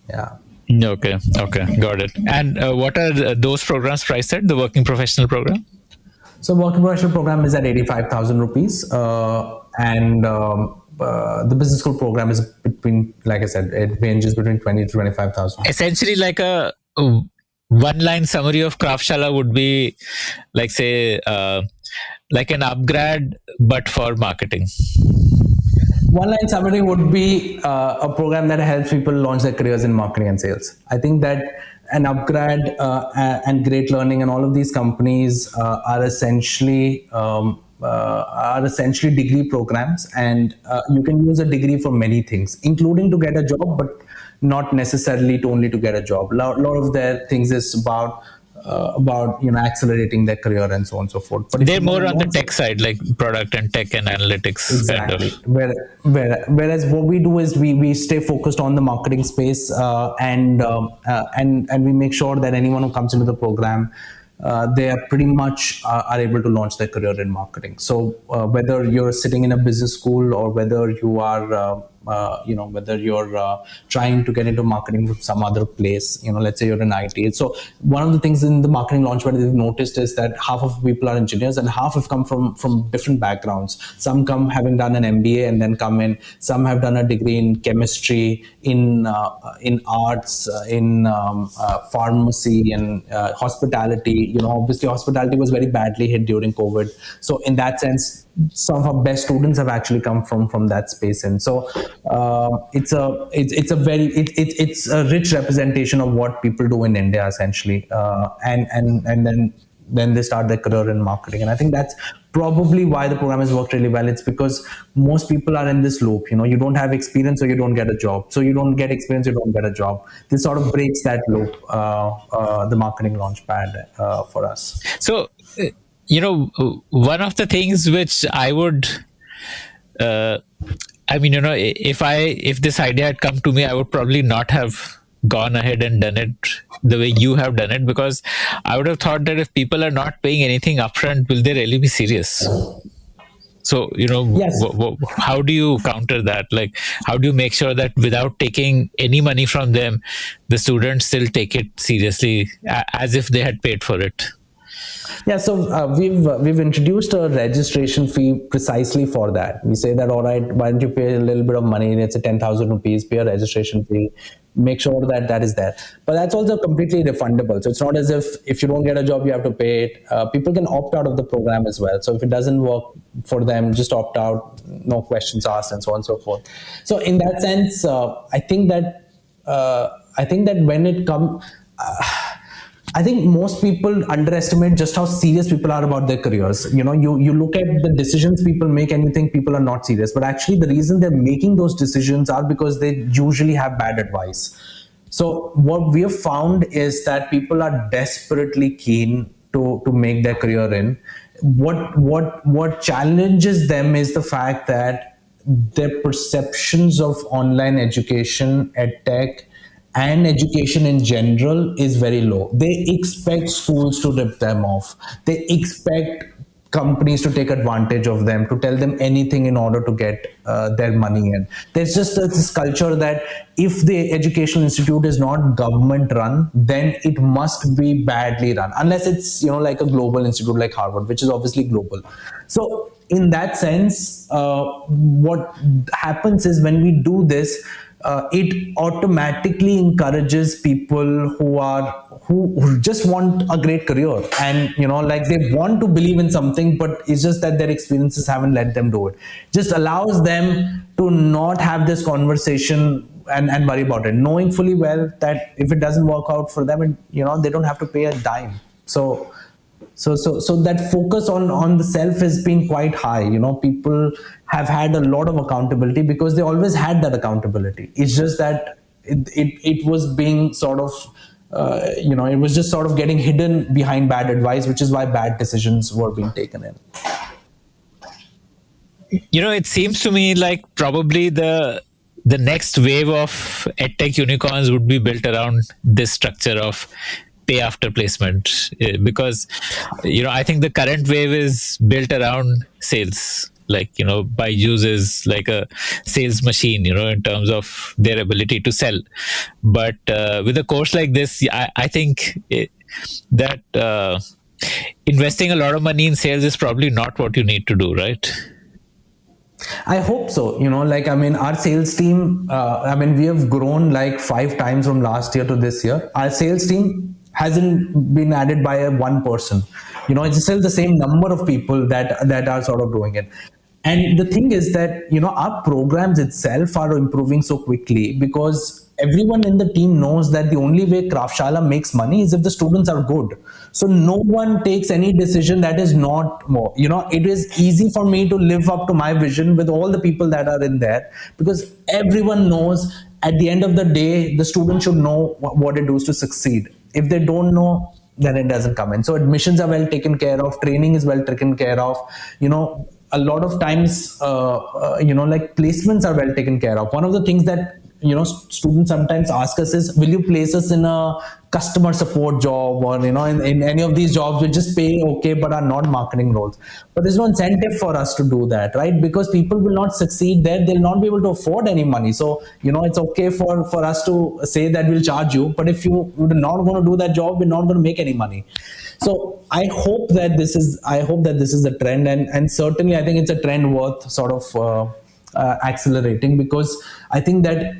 yeah. Okay, got it. And what are those programs priced at, the working professional program? So working professional program is at 85,000 rupees, and the business school program is between, like I said, it ranges between 20 to 25,000. Essentially like a one line summary of Kraftshala would be like, say, like an upgrade, but for marketing. One line summary would be a program that helps people launch their careers in marketing and sales. I think that an upgrade and great learning and all of these companies are essentially degree programs, and you can use a degree for many things, including to get a job, but not necessarily to only to get a job. Lot of their things is about accelerating their career and so on and so forth. But they're more on the tech side, like product and tech and analytics. Exactly. Kind of. Whereas what we do is we stay focused on the marketing space, and we make sure that anyone who comes into the program, they are pretty much are able to launch their career in marketing. So whether you're sitting in a business school or whether you are whether you're trying to get into marketing from some other place, let's say you're in IT. So one of the things in the marketing launchpad that we've noticed is that half of people are engineers and half have come from different backgrounds. Some come having done an MBA and then come in. Some have done a degree in chemistry, in arts, in pharmacy, and hospitality. Obviously hospitality was very badly hit during COVID. So in that sense, some of our best students have actually come from that space. And so it's a rich representation of what people do in India essentially, and then they start their career in marketing. And I think that's probably why the program has worked really well. It's because most people are in this loop. You don't have experience, so you don't get a job. So you don't get experience, you don't get a job. This sort of breaks that loop, the marketing launchpad for us. So, one of the things which I would, if this idea had come to me, I would probably not have gone ahead and done it the way you have done it, because I would have thought that if people are not paying anything upfront, will they really be serious? So, yes. How do you counter that? Like, how do you make sure that without taking any money from them, the students still take it seriously as if they had paid for it? Yeah, so we've introduced a registration fee precisely for that. We say that, all right, why don't you pay a little bit of money? Let's say 10,000 rupees, pay a registration fee, make sure that that is there. But that's also completely refundable. So it's not as if you don't get a job, you have to pay it. People can opt out of the program as well. So if it doesn't work for them, just opt out, no questions asked, and so on and so forth. So in that sense, I think that when it comes... I think most people underestimate just how serious people are about their careers. You look at the decisions people make and you think people are not serious, but actually the reason they're making those decisions are because they usually have bad advice. So what we have found is that people are desperately keen to make their career in. What challenges them is the fact that their perceptions of online education, edtech, and education in general is very low. They expect schools to rip them off. They expect companies to take advantage of them, to tell them anything in order to get their money in. There's just this culture that if the educational institute is not government run, then it must be badly run, unless it's like a global institute like Harvard, which is obviously global. So in that sense, what happens is when we do this, it automatically encourages people who just want a great career, and they want to believe in something, but it's just that their experiences haven't let them do it. Just allows them to not have this conversation and worry about it, knowing fully well that if it doesn't work out for them, they don't have to pay a dime. So that focus on the self has been quite high. People have had a lot of accountability because they always had that accountability. It's just that it was being sort of, it was just sort of getting hidden behind bad advice, which is why bad decisions were being taken in. It seems to me like probably the next wave of edtech unicorns would be built around this structure of pay after placement, because I think the current wave is built around sales. Like Byju's is like a sales machine, in terms of their ability to sell. But with a course like this, I think that investing a lot of money in sales is probably not what you need to do, right? I hope so. Our sales team, we have grown like 5 times from last year to this year. Our sales team hasn't been added by one person. It's still the same number of people that are sort of doing it. And the thing is that, our programs itself are improving so quickly because everyone in the team knows that the only way Kraftshala makes money is if the students are good. So no one takes any decision that is not more. It is easy for me to live up to my vision with all the people that are in there, because everyone knows at the end of the day, the student should know what it does to succeed. If they don't know, then it doesn't come in. So admissions are well taken care of, training is well taken care of. A lot of times, like placements are well taken care of. One of the things that students sometimes ask us is, will you place us in a customer support job, or in any of these jobs which just pay okay but are not marketing roles? But there's no incentive for us to do that, right? Because people will not succeed there, they'll not be able to afford any money. So it's okay for us to say that we'll charge you, but if you're not going to do that job, we're not going to make any money. So I hope that this is a trend, and certainly I think it's a trend worth sort of accelerating, because I think that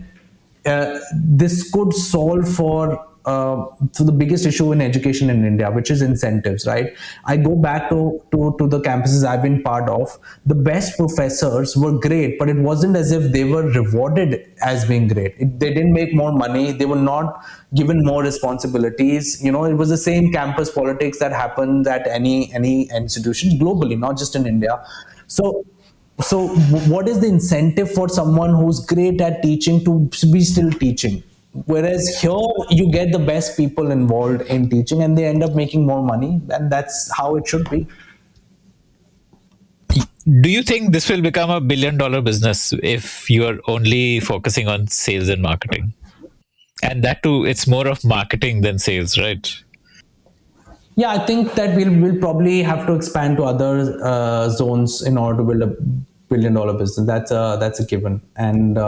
this could solve for the biggest issue in education in India, which is incentives, right? I go back to the campuses I've been part of. The best professors were great, but it wasn't as if they were rewarded as being great. They didn't make more money. They were not given more responsibilities. It was the same campus politics that happened at any institution globally, not just in India. So what is the incentive for someone who's great at teaching to be still teaching? Whereas here you get the best people involved in teaching and they end up making more money, and that's how it should be. Do you think this will become a $1 billion business if you are only focusing on sales and marketing? And that too, it's more of marketing than sales, right? Yeah, I think that we'll probably have to expand to other zones in order to build a $1 billion business. That's a given, and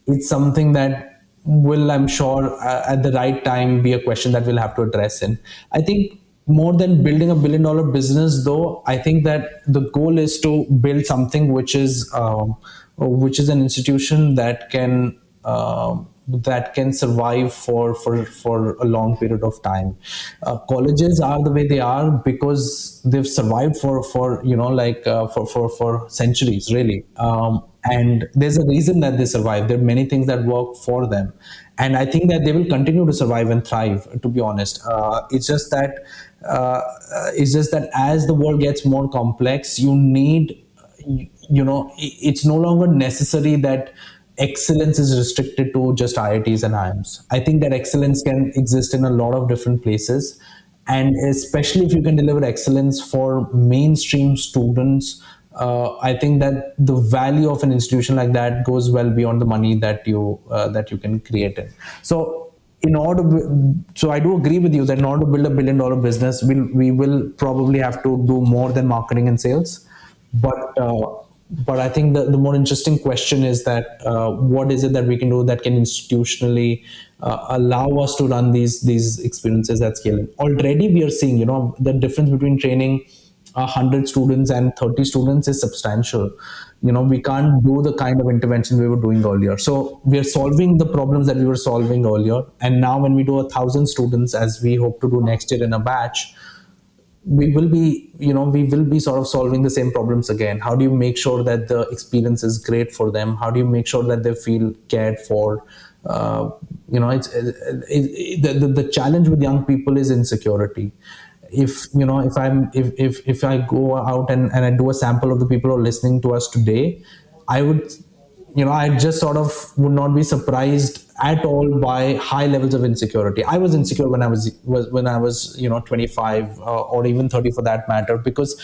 it's something that will, I'm sure, at the right time, be a question that we'll have to address. In, I think, more than building a $1 billion business, though, I think that the goal is to build something which is an institution that can survive for a long period of time. Colleges are the way they are because they've survived for centuries, really. And there's a reason that they survive. There are many things that work for them, and I think that they will continue to survive and thrive. To be honest, it's just that as the world gets more complex, you need, it's no longer necessary that excellence is restricted to just IITs and IIMs. I think that excellence can exist in a lot of different places. And especially if you can deliver excellence for mainstream students, I think that the value of an institution like that goes well beyond the money that you can create it. So I do agree with you that in order to build a $1 billion business, we will probably have to do more than marketing and sales. But I think the more interesting question is that what is it that we can do that can institutionally allow us to run these experiences at scale? Already we are seeing, the difference between training 100 students and 30 students is substantial. We can't do the kind of intervention we were doing earlier. So we are solving the problems that we were solving earlier. And now when we do 1,000 students, as we hope to do next year in a batch, we will be sort of solving the same problems again. How do you make sure that the experience is great for them? How do you make sure that they feel cared for? The challenge with young people is insecurity. If I go out and I do a sample of the people who are listening to us today, I would, I just sort of would not be surprised at all by high levels of insecurity. I was insecure when I was 25 or even 30 for that matter, because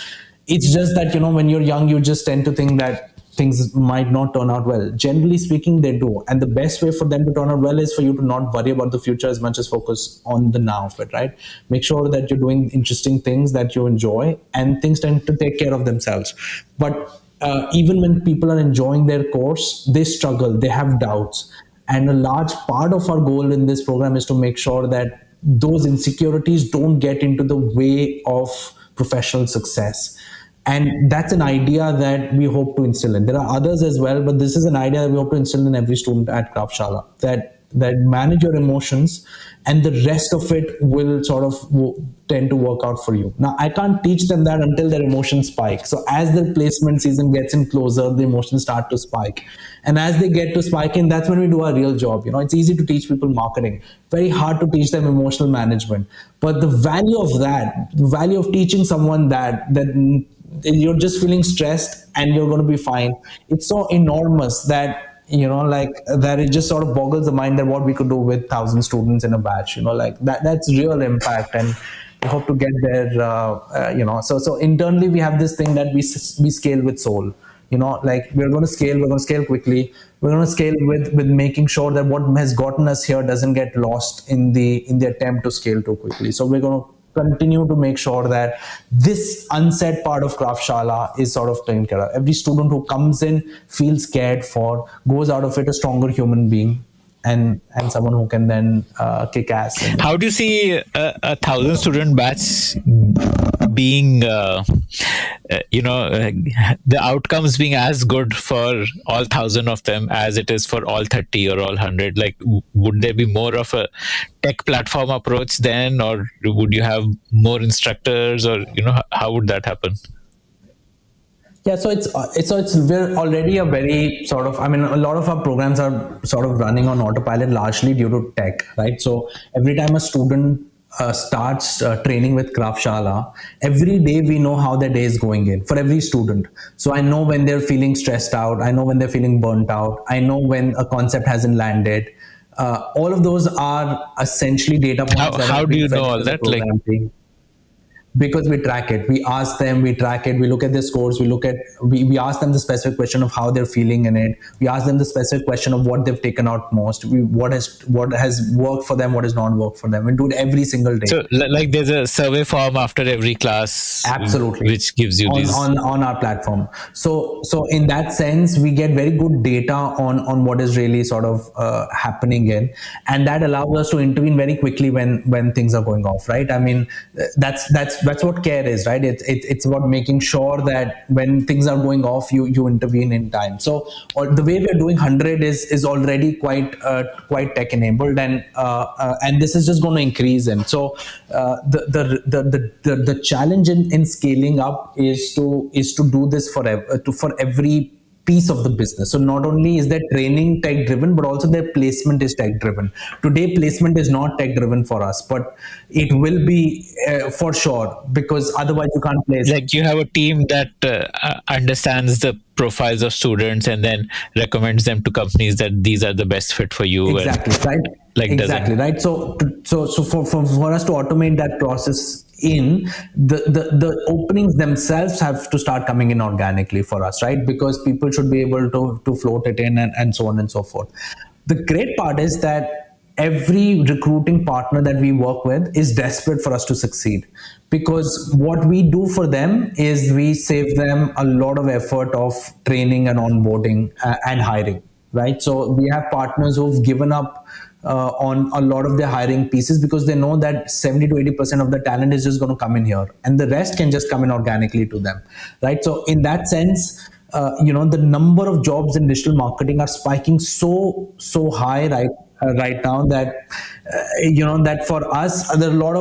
it's just that, when you're young, you just tend to think that things might not turn out well. Generally speaking, they do. And the best way for them to turn out well is for you to not worry about the future as much as focus on the now of it, right? Make sure that you're doing interesting things that you enjoy, and things tend to take care of themselves. But even when people are enjoying their course, they struggle, they have doubts. And a large part of our goal in this program is to make sure that those insecurities don't get into the way of professional success. And that's an idea that we hope to instill in. There are others as well, but this is an idea that we hope to instill in every student at Kraftshala, that that manage your emotions, and the rest of it will sort of tend to work out for you. Now, I can't teach them that until their emotions spike. So as the placement season gets in closer, the emotions start to spike. And as they get to spiking, that's when we do our real job. It's easy to teach people marketing, very hard to teach them emotional management. But the value of that, the value of teaching someone that you're just feeling stressed and you're going to be fine, it's so enormous that like that it just sort of boggles the mind that what we could do with 1,000 students in a batch, like that's real impact. And we hope to get there. So internally we have this thing that we scale with soul. Like we're going to scale quickly. We're going to scale with making sure that what has gotten us here doesn't get lost in the attempt to scale too quickly. So we're going to continue to make sure that this unsaid part of Kraftshala is sort of taken care of. Every student who comes in feels cared for, goes out of it a stronger human being, and someone who can then kick ass. How do you see a 1,000 student batch being, the outcomes being as good for all 1,000 of them as it is for all 30 or all 100? Like, would there be more of a tech platform approach then, or would you have more instructors, or how would that happen? Yeah, so we're already a very sort of, a lot of our programs are sort of running on autopilot largely due to tech, right? So every time a student starts training with Kraftshala, every day we know how their day is going in for every student. So I know when they're feeling stressed out, I know when they're feeling burnt out, I know when a concept hasn't landed. All of those are essentially data points. How do you know all that? Like, because we track it, we ask them, we track it, we look at their scores, we ask them the specific question of how they're feeling in it, we ask them the specific question of what they've taken out most, what has worked for them, what has not worked for them. We do it every single day. So like there's a survey form after every class, absolutely, which gives you these on our platform. So in that sense we get very good data on what is really sort of happening in, and that allows us to intervene very quickly when things are going off, right? That's what care is, right? It's about making sure that when things are going off, you intervene in time. So the way we're doing 100 is already quite tech enabled, and this is just going to increase. And so the challenge in scaling up is to do this for every piece of the business. So not only is their training tech driven, but also their placement is tech driven. Today, placement is not tech driven for us, but it will be for sure, because otherwise you can't place. Like, you have a team that understands the profiles of students and then recommends them to companies that these are the best fit for you. Exactly, right? Like, exactly, right? So for us to automate that process, the openings themselves have to start coming in organically for us, right? Because people should be able to float it in, and so on and so forth. The great part is that every recruiting partner that we work with is desperate for us to succeed, because what we do for them is we save them a lot of effort of training and onboarding and hiring, right? So we have partners who've given up on a lot of their hiring pieces, because they know that 70 to 80% of the talent is just going to come in here, and the rest can just come in organically to them, right? So in that sense, the number of jobs in digital marketing are spiking so high right now that that for us there's a lot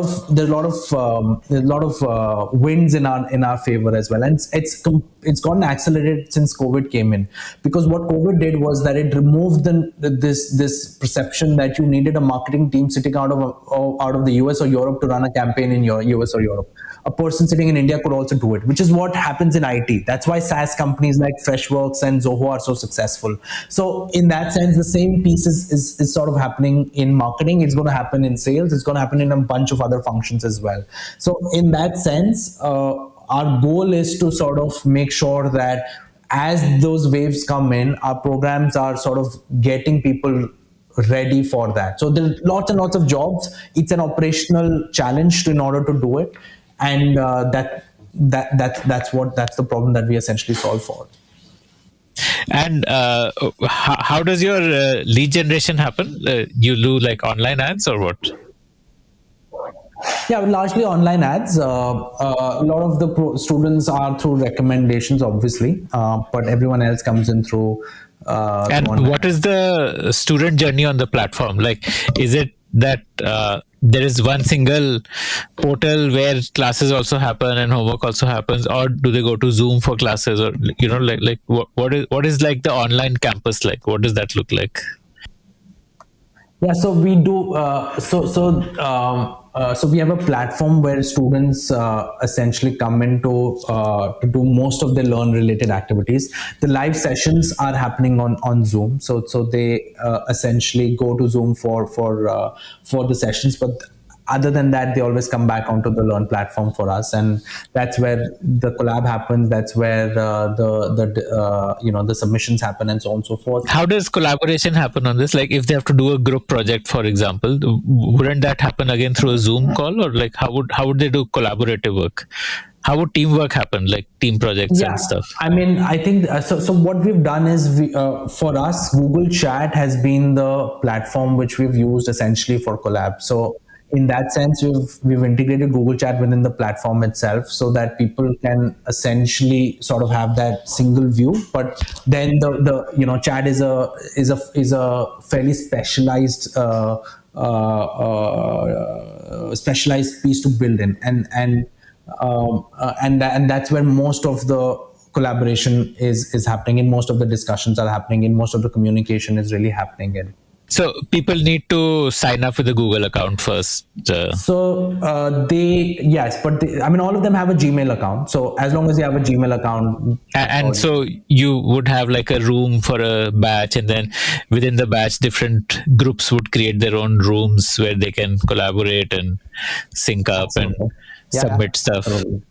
of wins in our favor as well. And it's gotten accelerated since COVID came in, because what COVID did was that it removed this perception that you needed a marketing team sitting out of the US or Europe to run a campaign in your US or Europe. A person sitting in India could also do it, which is what happens in IT. That's why SaaS companies like Freshworks and Zoho are so successful. So in that sense, the same piece is sort of happening in marketing. It's going to happen in sales. It's going to happen in a bunch of other functions as well. So in that sense, our goal is to sort of make sure that as those waves come in, our programs are sort of getting people ready for that. So there's lots and lots of jobs. It's an operational challenge in order to do it. And that's the problem that we essentially solve for. And how does your lead generation happen? You do like online ads or what? Yeah, largely online ads. A lot of the students are through recommendations, obviously, but everyone else comes in through And what is the student journey on the platform? Like, is it that there is one single portal where classes also happen and homework also happens, or do they go to Zoom for classes, or like what is like the online campus like? What does that look like? Yeah, so we do. So we have a platform where students essentially come in to do most of their learn related activities. The live sessions are happening on Zoom. So they essentially go to Zoom for the sessions, but other than that, they always come back onto the Learn platform for us, and that's where the collab happens. That's where the submissions happen, and so on and so forth. How does collaboration happen on this? Like, if they have to do a group project, for example, wouldn't that happen again through a Zoom call, or like how would they do collaborative work? How would teamwork happen, like team projects and stuff? I mean, I think so. So what we've done is, for us, Google Chat has been the platform which we've used essentially for collab. So in that sense, we've integrated Google Chat within the platform itself, so that people can essentially sort of have that single view. But then the chat is a fairly specialized piece to build in, and that's where most of the collaboration is happening in, most of the discussions are happening in, most of the communication is really happening in. So people need to sign up with a Google account first. I mean, all of them have a Gmail account. So as long as you have a Gmail account, and so you would have like a room for a batch, and then within the batch, different groups would create their own rooms where they can collaborate and sync up and submit stuff. Absolutely.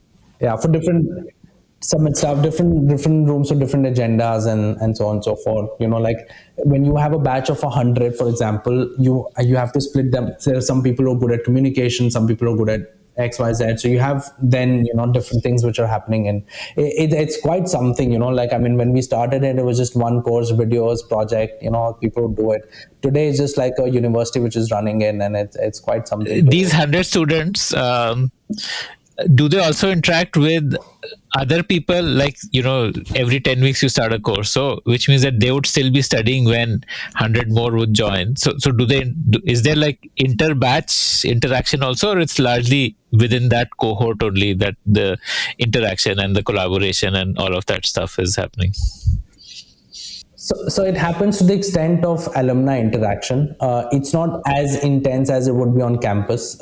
Yeah, for different submit stuff, different rooms for different agendas, and so on and so forth. Like when you have a batch of 100, for example, you have to split them. There are some people who are good at communication, some people who are good at XYZ. So you have then different things which are happening, and it's quite something. Like, I mean, when we started it was just one course videos project. People would do it. Today it's just like a university which is running in, and it's quite something. These 100 students, do they also interact with other people? Like, every 10 weeks you start a course, so which means that they would still be studying when 100 more would join. So is there like inter-batch interaction also, or it's largely within that cohort only that the interaction and the collaboration and all of that stuff is happening? So it happens to the extent of alumni interaction. It's not as intense as it would be on campus,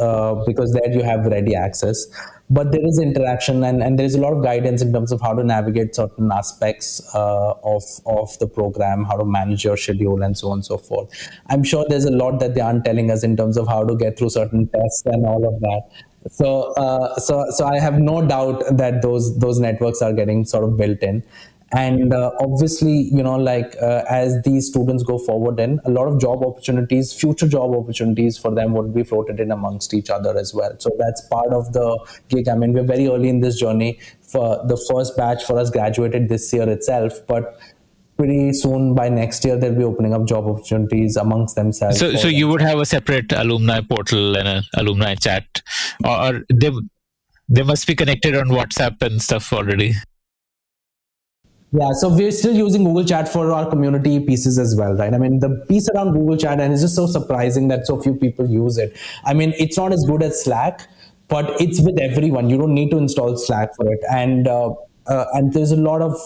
because there you have ready access. But there is interaction, and there is a lot of guidance in terms of how to navigate certain aspects of the program, how to manage your schedule, and so on and so forth. I'm sure there's a lot that they aren't telling us in terms of how to get through certain tests and all of that. So I have no doubt that those networks are getting sort of built in. And obviously, as these students go forward, then a lot of future job opportunities for them would be floated in amongst each other as well. So that's part of the gig. I mean, we're very early in this journey. For the first batch for us graduated this year itself, but pretty soon by next year they'll be opening up job opportunities amongst themselves. So you would have a separate alumni portal and an alumni chat, or they must be connected on WhatsApp and stuff already. Yeah, so we're still using Google Chat for our community pieces as well, right? I mean, the piece around Google Chat, and it's just so surprising that so few people use it. I mean, it's not as good as Slack, but it's with everyone. You don't need to install Slack for it, and there's a lot of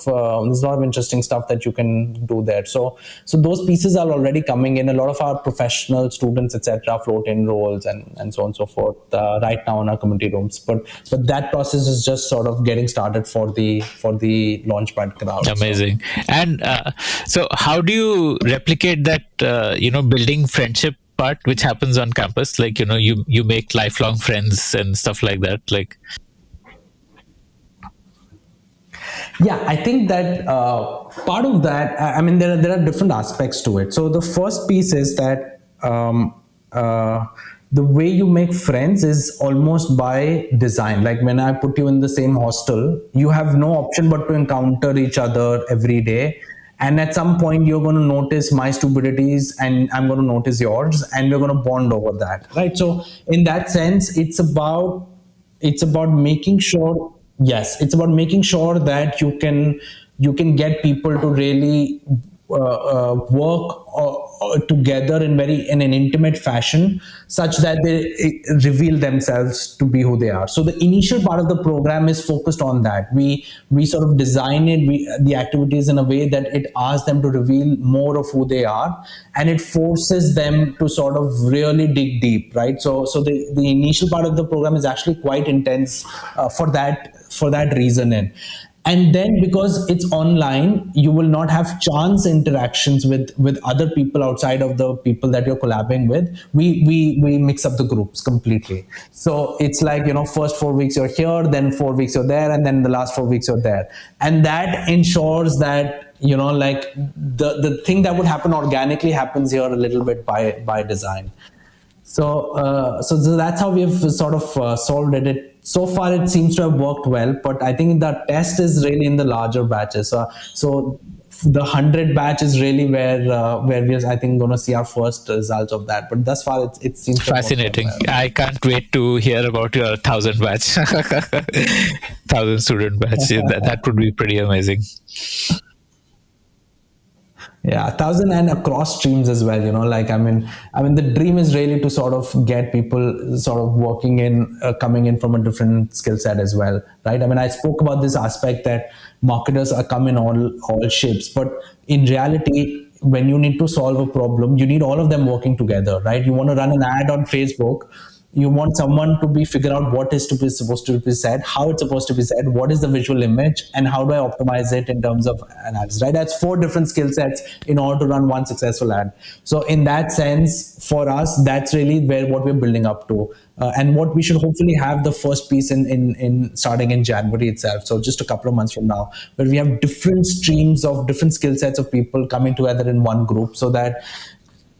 interesting stuff that you can do there. So those pieces are already coming in. A lot of our professional students, etc., float in roles and so on and so forth right now in our community rooms. But that process is just sort of getting started for the Launchpad crowd. Amazing. So. And so how do you replicate that? Building friendship part which happens on campus, like you make lifelong friends and stuff like that, like. Yeah, I think that part of that, I mean, there are different aspects to it. So the first piece is that the way you make friends is almost by design. Like when I put you in the same hostel, you have no option but to encounter each other every day. And at some point, you're going to notice my stupidities and I'm going to notice yours, and we're going to bond over that, right? So in that sense, it's about making sure. Yes, it's about making sure that you can get people to really work together in an intimate fashion, such that they reveal themselves to be who they are. So the initial part of the program is focused on that. We sort of design the activities in a way that it asks them to reveal more of who they are, and it forces them to sort of really dig deep, right? So the initial part of the program is actually quite intense for that reason. And then, because it's online, you will not have chance interactions with other people outside of the people that you're collabing with. We mix up the groups completely. So it's like, first 4 weeks you're here, then 4 weeks you're there, and then the last 4 weeks you're there. And that ensures that, like, the thing that would happen organically happens here a little bit by design. So that's how we have sort of solved it. So far, it seems to have worked well, but I think the test is really in the larger batches. So the 100 batch is really where we're, I think, going to see our first results of that. But thus far, it seems fascinating. Well. I can't wait to hear about your 1,000 batch, 1,000 student batch. That would be pretty amazing. Yeah, 1,000 and across streams as well. Like, I mean, the dream is really to sort of get people sort of working coming in from a different skill set as well, right? I mean, I spoke about this aspect that marketers are come in all shapes, but in reality, when you need to solve a problem, you need all of them working together, right? You want to run an ad on Facebook. You want someone to figure out what is supposed to be said, how it's supposed to be said, what is the visual image, and how do I optimize it in terms of analysis, right? That's 4 different skill sets in order to run one successful ad. So in that sense, for us, that's really what we're building up to. And what we should hopefully have the first piece in starting in January itself. So just a couple of months from now, where we have different streams of different skill sets of people coming together in one group, so that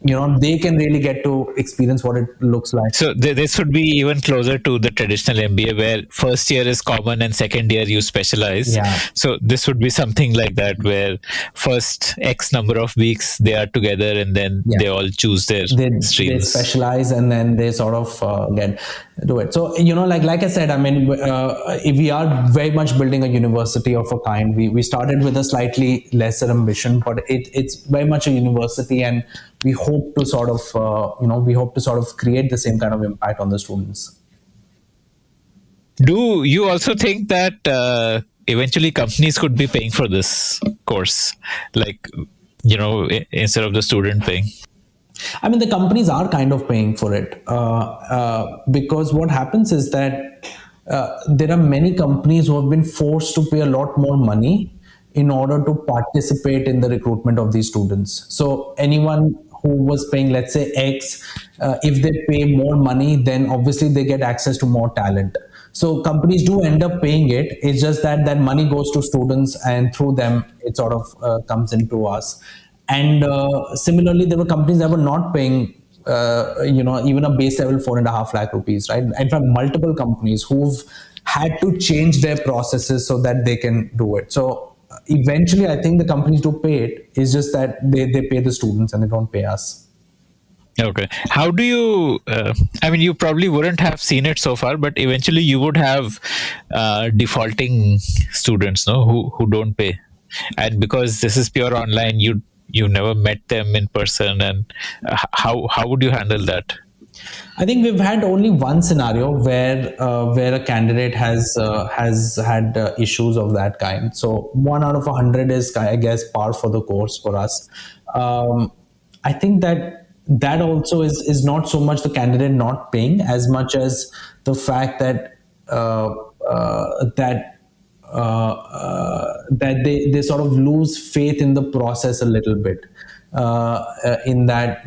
they can really get to experience what it looks like. So this would be even closer to the traditional MBA, where first year is common and second year you specialize. Yeah. So this would be something like that, where first X number of weeks they are together, and then they all choose their streams. They specialize, and then they sort of do it. So, like I said, I mean, we are very much building a university of a kind. We started with a slightly lesser ambition, but it's very much a university, and we hope to sort of create the same kind of impact on the students. Do you also think that eventually companies could be paying for this course, like, instead of the student paying? I mean, the companies are kind of paying for it, because what happens is that there are many companies who have been forced to pay a lot more money in order to participate in the recruitment of these students. So anyone who was paying, let's say, X, if they pay more money, then obviously they get access to more talent. So companies do end up paying it. It's just that money goes to students, and through them, it sort of comes into us. And similarly, there were companies that were not paying, even a base level 4.5 lakh rupees, right? In fact, multiple companies who've had to change their processes so that they can do it. So eventually, I think the companies do pay it. It's just that they pay the students and they don't pay us. Okay. How do you, I mean, you probably wouldn't have seen it so far, but eventually you would have defaulting students, no, who don't pay. And because this is pure online, you never met them in person. And how would you handle that? I think we've had only one scenario where a candidate has had issues of that kind. So 1 out of 100 is, I guess, par for the course for us. I think that also is not so much the candidate not paying, as much as the fact that that they sort of lose faith in the process a little bit. In that,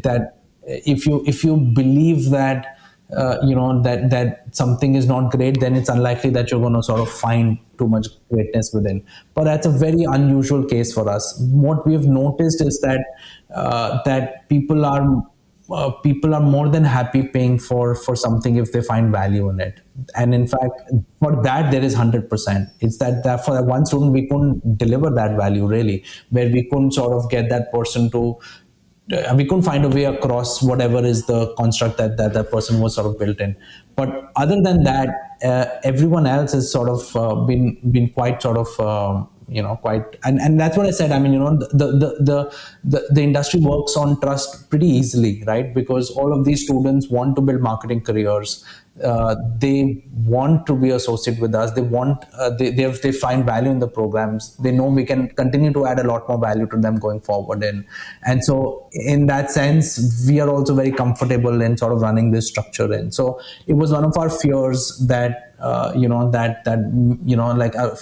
that if you believe that that something is not great, then it's unlikely that you're going to sort of find too much greatness within. But that's a very unusual case for us. What we have noticed is that that people are more than happy paying for something if they find value in it. And in fact, for that, there is 100%. It's that for that one student, we couldn't deliver that value really, where we couldn't sort of get that person to, we couldn't find a way across whatever is the construct that person was sort of built in. But other than that, everyone else has sort of been quite sort of quite, and that's what I said. I mean, the industry works on trust pretty easily, right? Because all of these students want to build marketing careers. They want to be associated with us. They want they find value in the programs. They know we can continue to add a lot more value to them going forward. And so in that sense, we are also very comfortable in sort of running this structure in. So it was one of our fears that for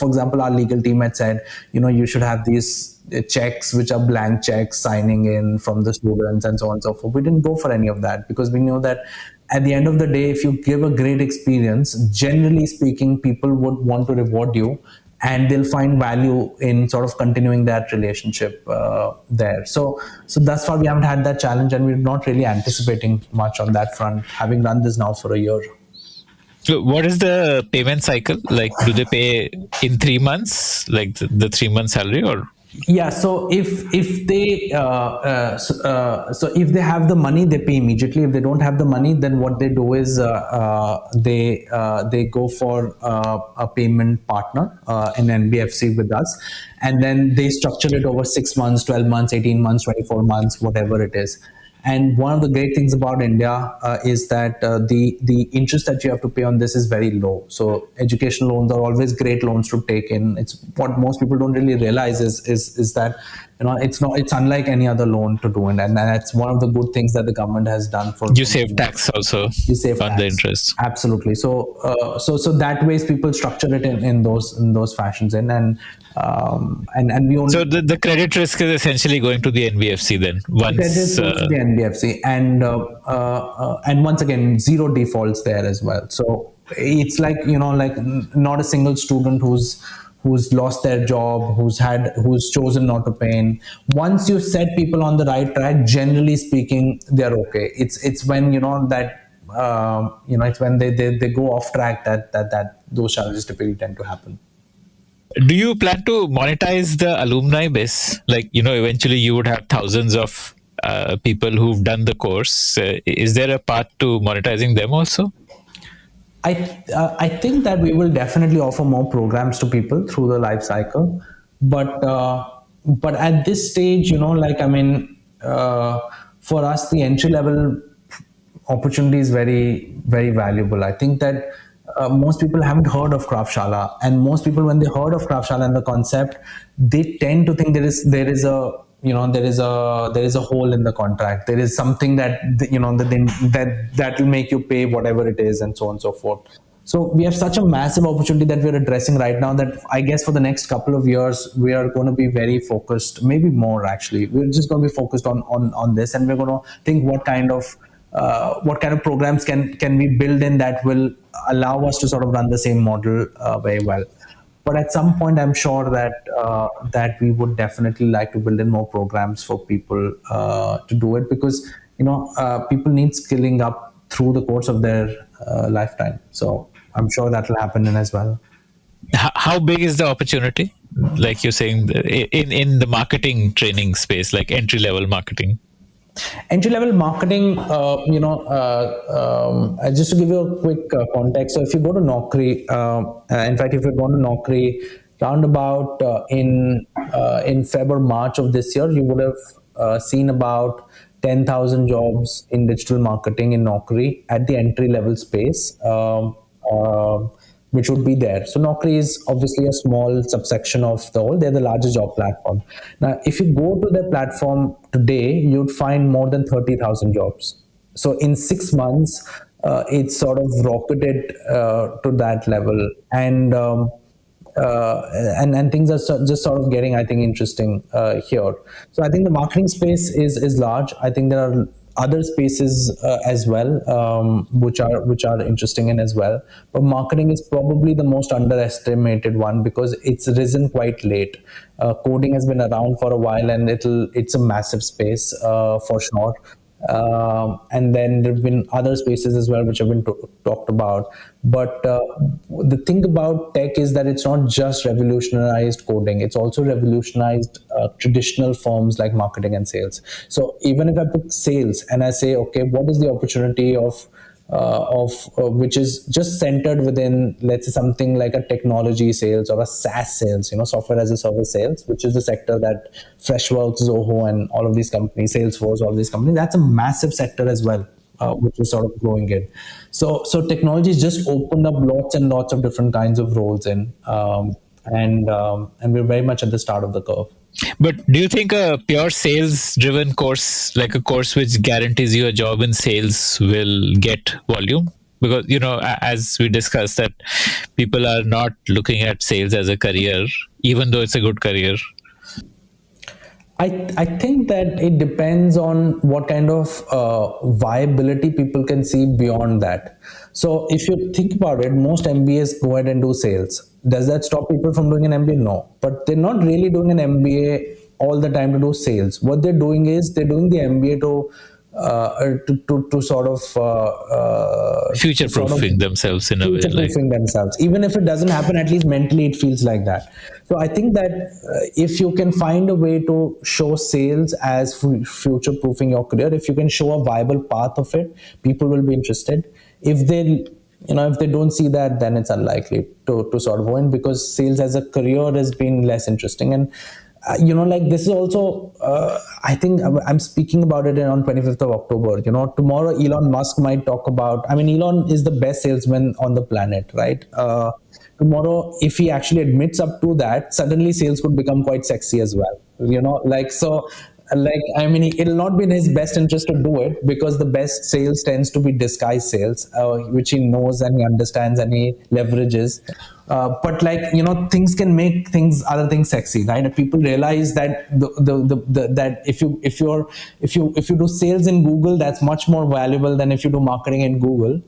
example, our legal team had said, you should have these checks which are blank checks signing in from the students and so on and so forth. We didn't go for any of that because we knew that at the end of the day, if you give a great experience, generally speaking, people would want to reward you and they'll find value in sort of continuing that relationship there. So thus far we haven't had that challenge, and we're not really anticipating much on that front, having run this now for a year. So what is the payment cycle? Like, do they pay in 3 months, like the 3 month salary, or? Yeah, so if they so if they have the money, they pay immediately. If they don't have the money, then what they do is they go for a payment partner, an NBFC with us, and then they structure it over 6 months, 12 months, 18 months, 24 months, whatever it is. And one of the great things about India is that the interest that you have to pay on this is very low. So education loans are always great loans to take in. It's what most people don't really realize is that it's unlike any other loan to do, and that's one of the good things that the government has done for you save tax also. You save on tax. The interest. Absolutely. So that ways people structure it in those fashions and we only. So the credit risk is essentially going to the NBFC then. Once The NBFC and once again zero defaults there as well. So it's like not a single student who's lost their job, who's chosen not to pay in. Once you set people on the right track, generally speaking, they're okay. It's when it's when they go off track that those challenges typically tend to happen. Do you plan to monetize the alumni base? Like, eventually you would have thousands of people who've done the course. Is there a path to monetizing them also? I think that we will definitely offer more programs to people through the life cycle, but at this stage, for us, the entry level opportunity is very, very valuable. I think that most people haven't heard of Kraftshala, and most people, when they heard of Kraftshala and the concept, they tend to think there is a hole in the contract. There is something that that will make you pay whatever it is, and so on and so forth. So we have such a massive opportunity that we're addressing right now that I guess for the next couple of years we are going to be very focused, maybe more actually. We're just going to be focused on this, and we're going to think what kind of programs can we build in that will allow us to sort of run the same model very well. But at some point, I'm sure that we would definitely like to build in more programs for people to do it, because people need skilling up through the course of their lifetime. So I'm sure that will happen in as well. How big is the opportunity? Like you're saying, in the marketing training space, like entry level marketing. Entry level marketing, just to give you a quick context. So if you go to Naukri, in fact, if you go to Naukri, round about in Feb or March of this year, you would have seen about 10,000 jobs in digital marketing in Naukri at the entry level space, which would be there. So Naukri is obviously a small subsection of the whole. They're the largest job platform. Now, if you go to their platform today, you'd find more than 30,000 jobs. So in 6 months, it's sort of rocketed to that level. And things are just sort of getting, I think, interesting here. So I think the marketing space is large. I think there are other spaces as well, which are interesting in as well. But marketing is probably the most underestimated one because it's risen quite late. Coding has been around for a while, and it's a massive space for sure. And then there have been other spaces as well which have been talked about. But the thing about tech is that it's not just revolutionized coding, it's also revolutionized traditional forms like marketing and sales. So even if I pick sales and I say, okay, what is the opportunity of which is just centered within, let's say, something like a technology sales or a SaaS sales, software as a service sales, which is the sector that Freshworks, Zoho, and all of these companies, Salesforce, all of these companies, that's a massive sector as well, which is sort of growing in. So technology has just opened up lots and lots of different kinds of roles and we're very much at the start of the curve. But do you think a pure sales driven course, like a course which guarantees you a job in sales, will get volume? Because, as we discussed, that people are not looking at sales as a career, even though it's a good career. I think that it depends on what kind of viability people can see beyond that. So if you think about it, most MBAs go ahead and do sales. Does that stop people from doing an MBA? No. But they're not really doing an MBA all the time to do sales. What they're doing is they're doing the MBA to sort of future-proofing themselves in a way. Future-proofing themselves. Even if it doesn't happen, at least mentally it feels like that. So I think that if you can find a way to show sales as future-proofing your career, if you can show a viable path of it, people will be interested. If they don't see that, then it's unlikely to sort of win, because sales as a career has been less interesting. And this is also, I think I'm speaking about it on 25th of October. Tomorrow Elon Musk might talk about, Elon is the best salesman on the planet, right? Tomorrow, if he actually admits up to that, suddenly sales could become quite sexy as well. It'll not be in his best interest to do it, because the best sales tends to be disguised sales, which he knows and he understands and he leverages. But things can make other things sexy, right? If people realize that that if you do sales in Google, that's much more valuable than if you do marketing in Google.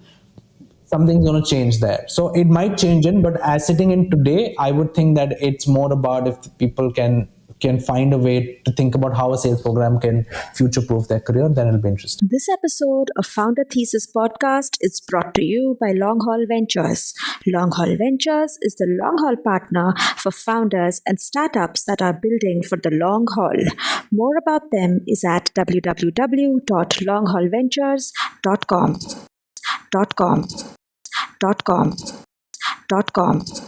Something's going to change there. So it might change in, but as sitting in today, I would think that it's more about if people can find a way to think about how a sales program can future-proof their career, then it'll be interesting. This episode of Founder Thesis podcast is brought to you by Long Haul Ventures. Long Haul Ventures is the long haul partner for founders and startups that are building for the long haul. More about them is at www.longhaulventures.com.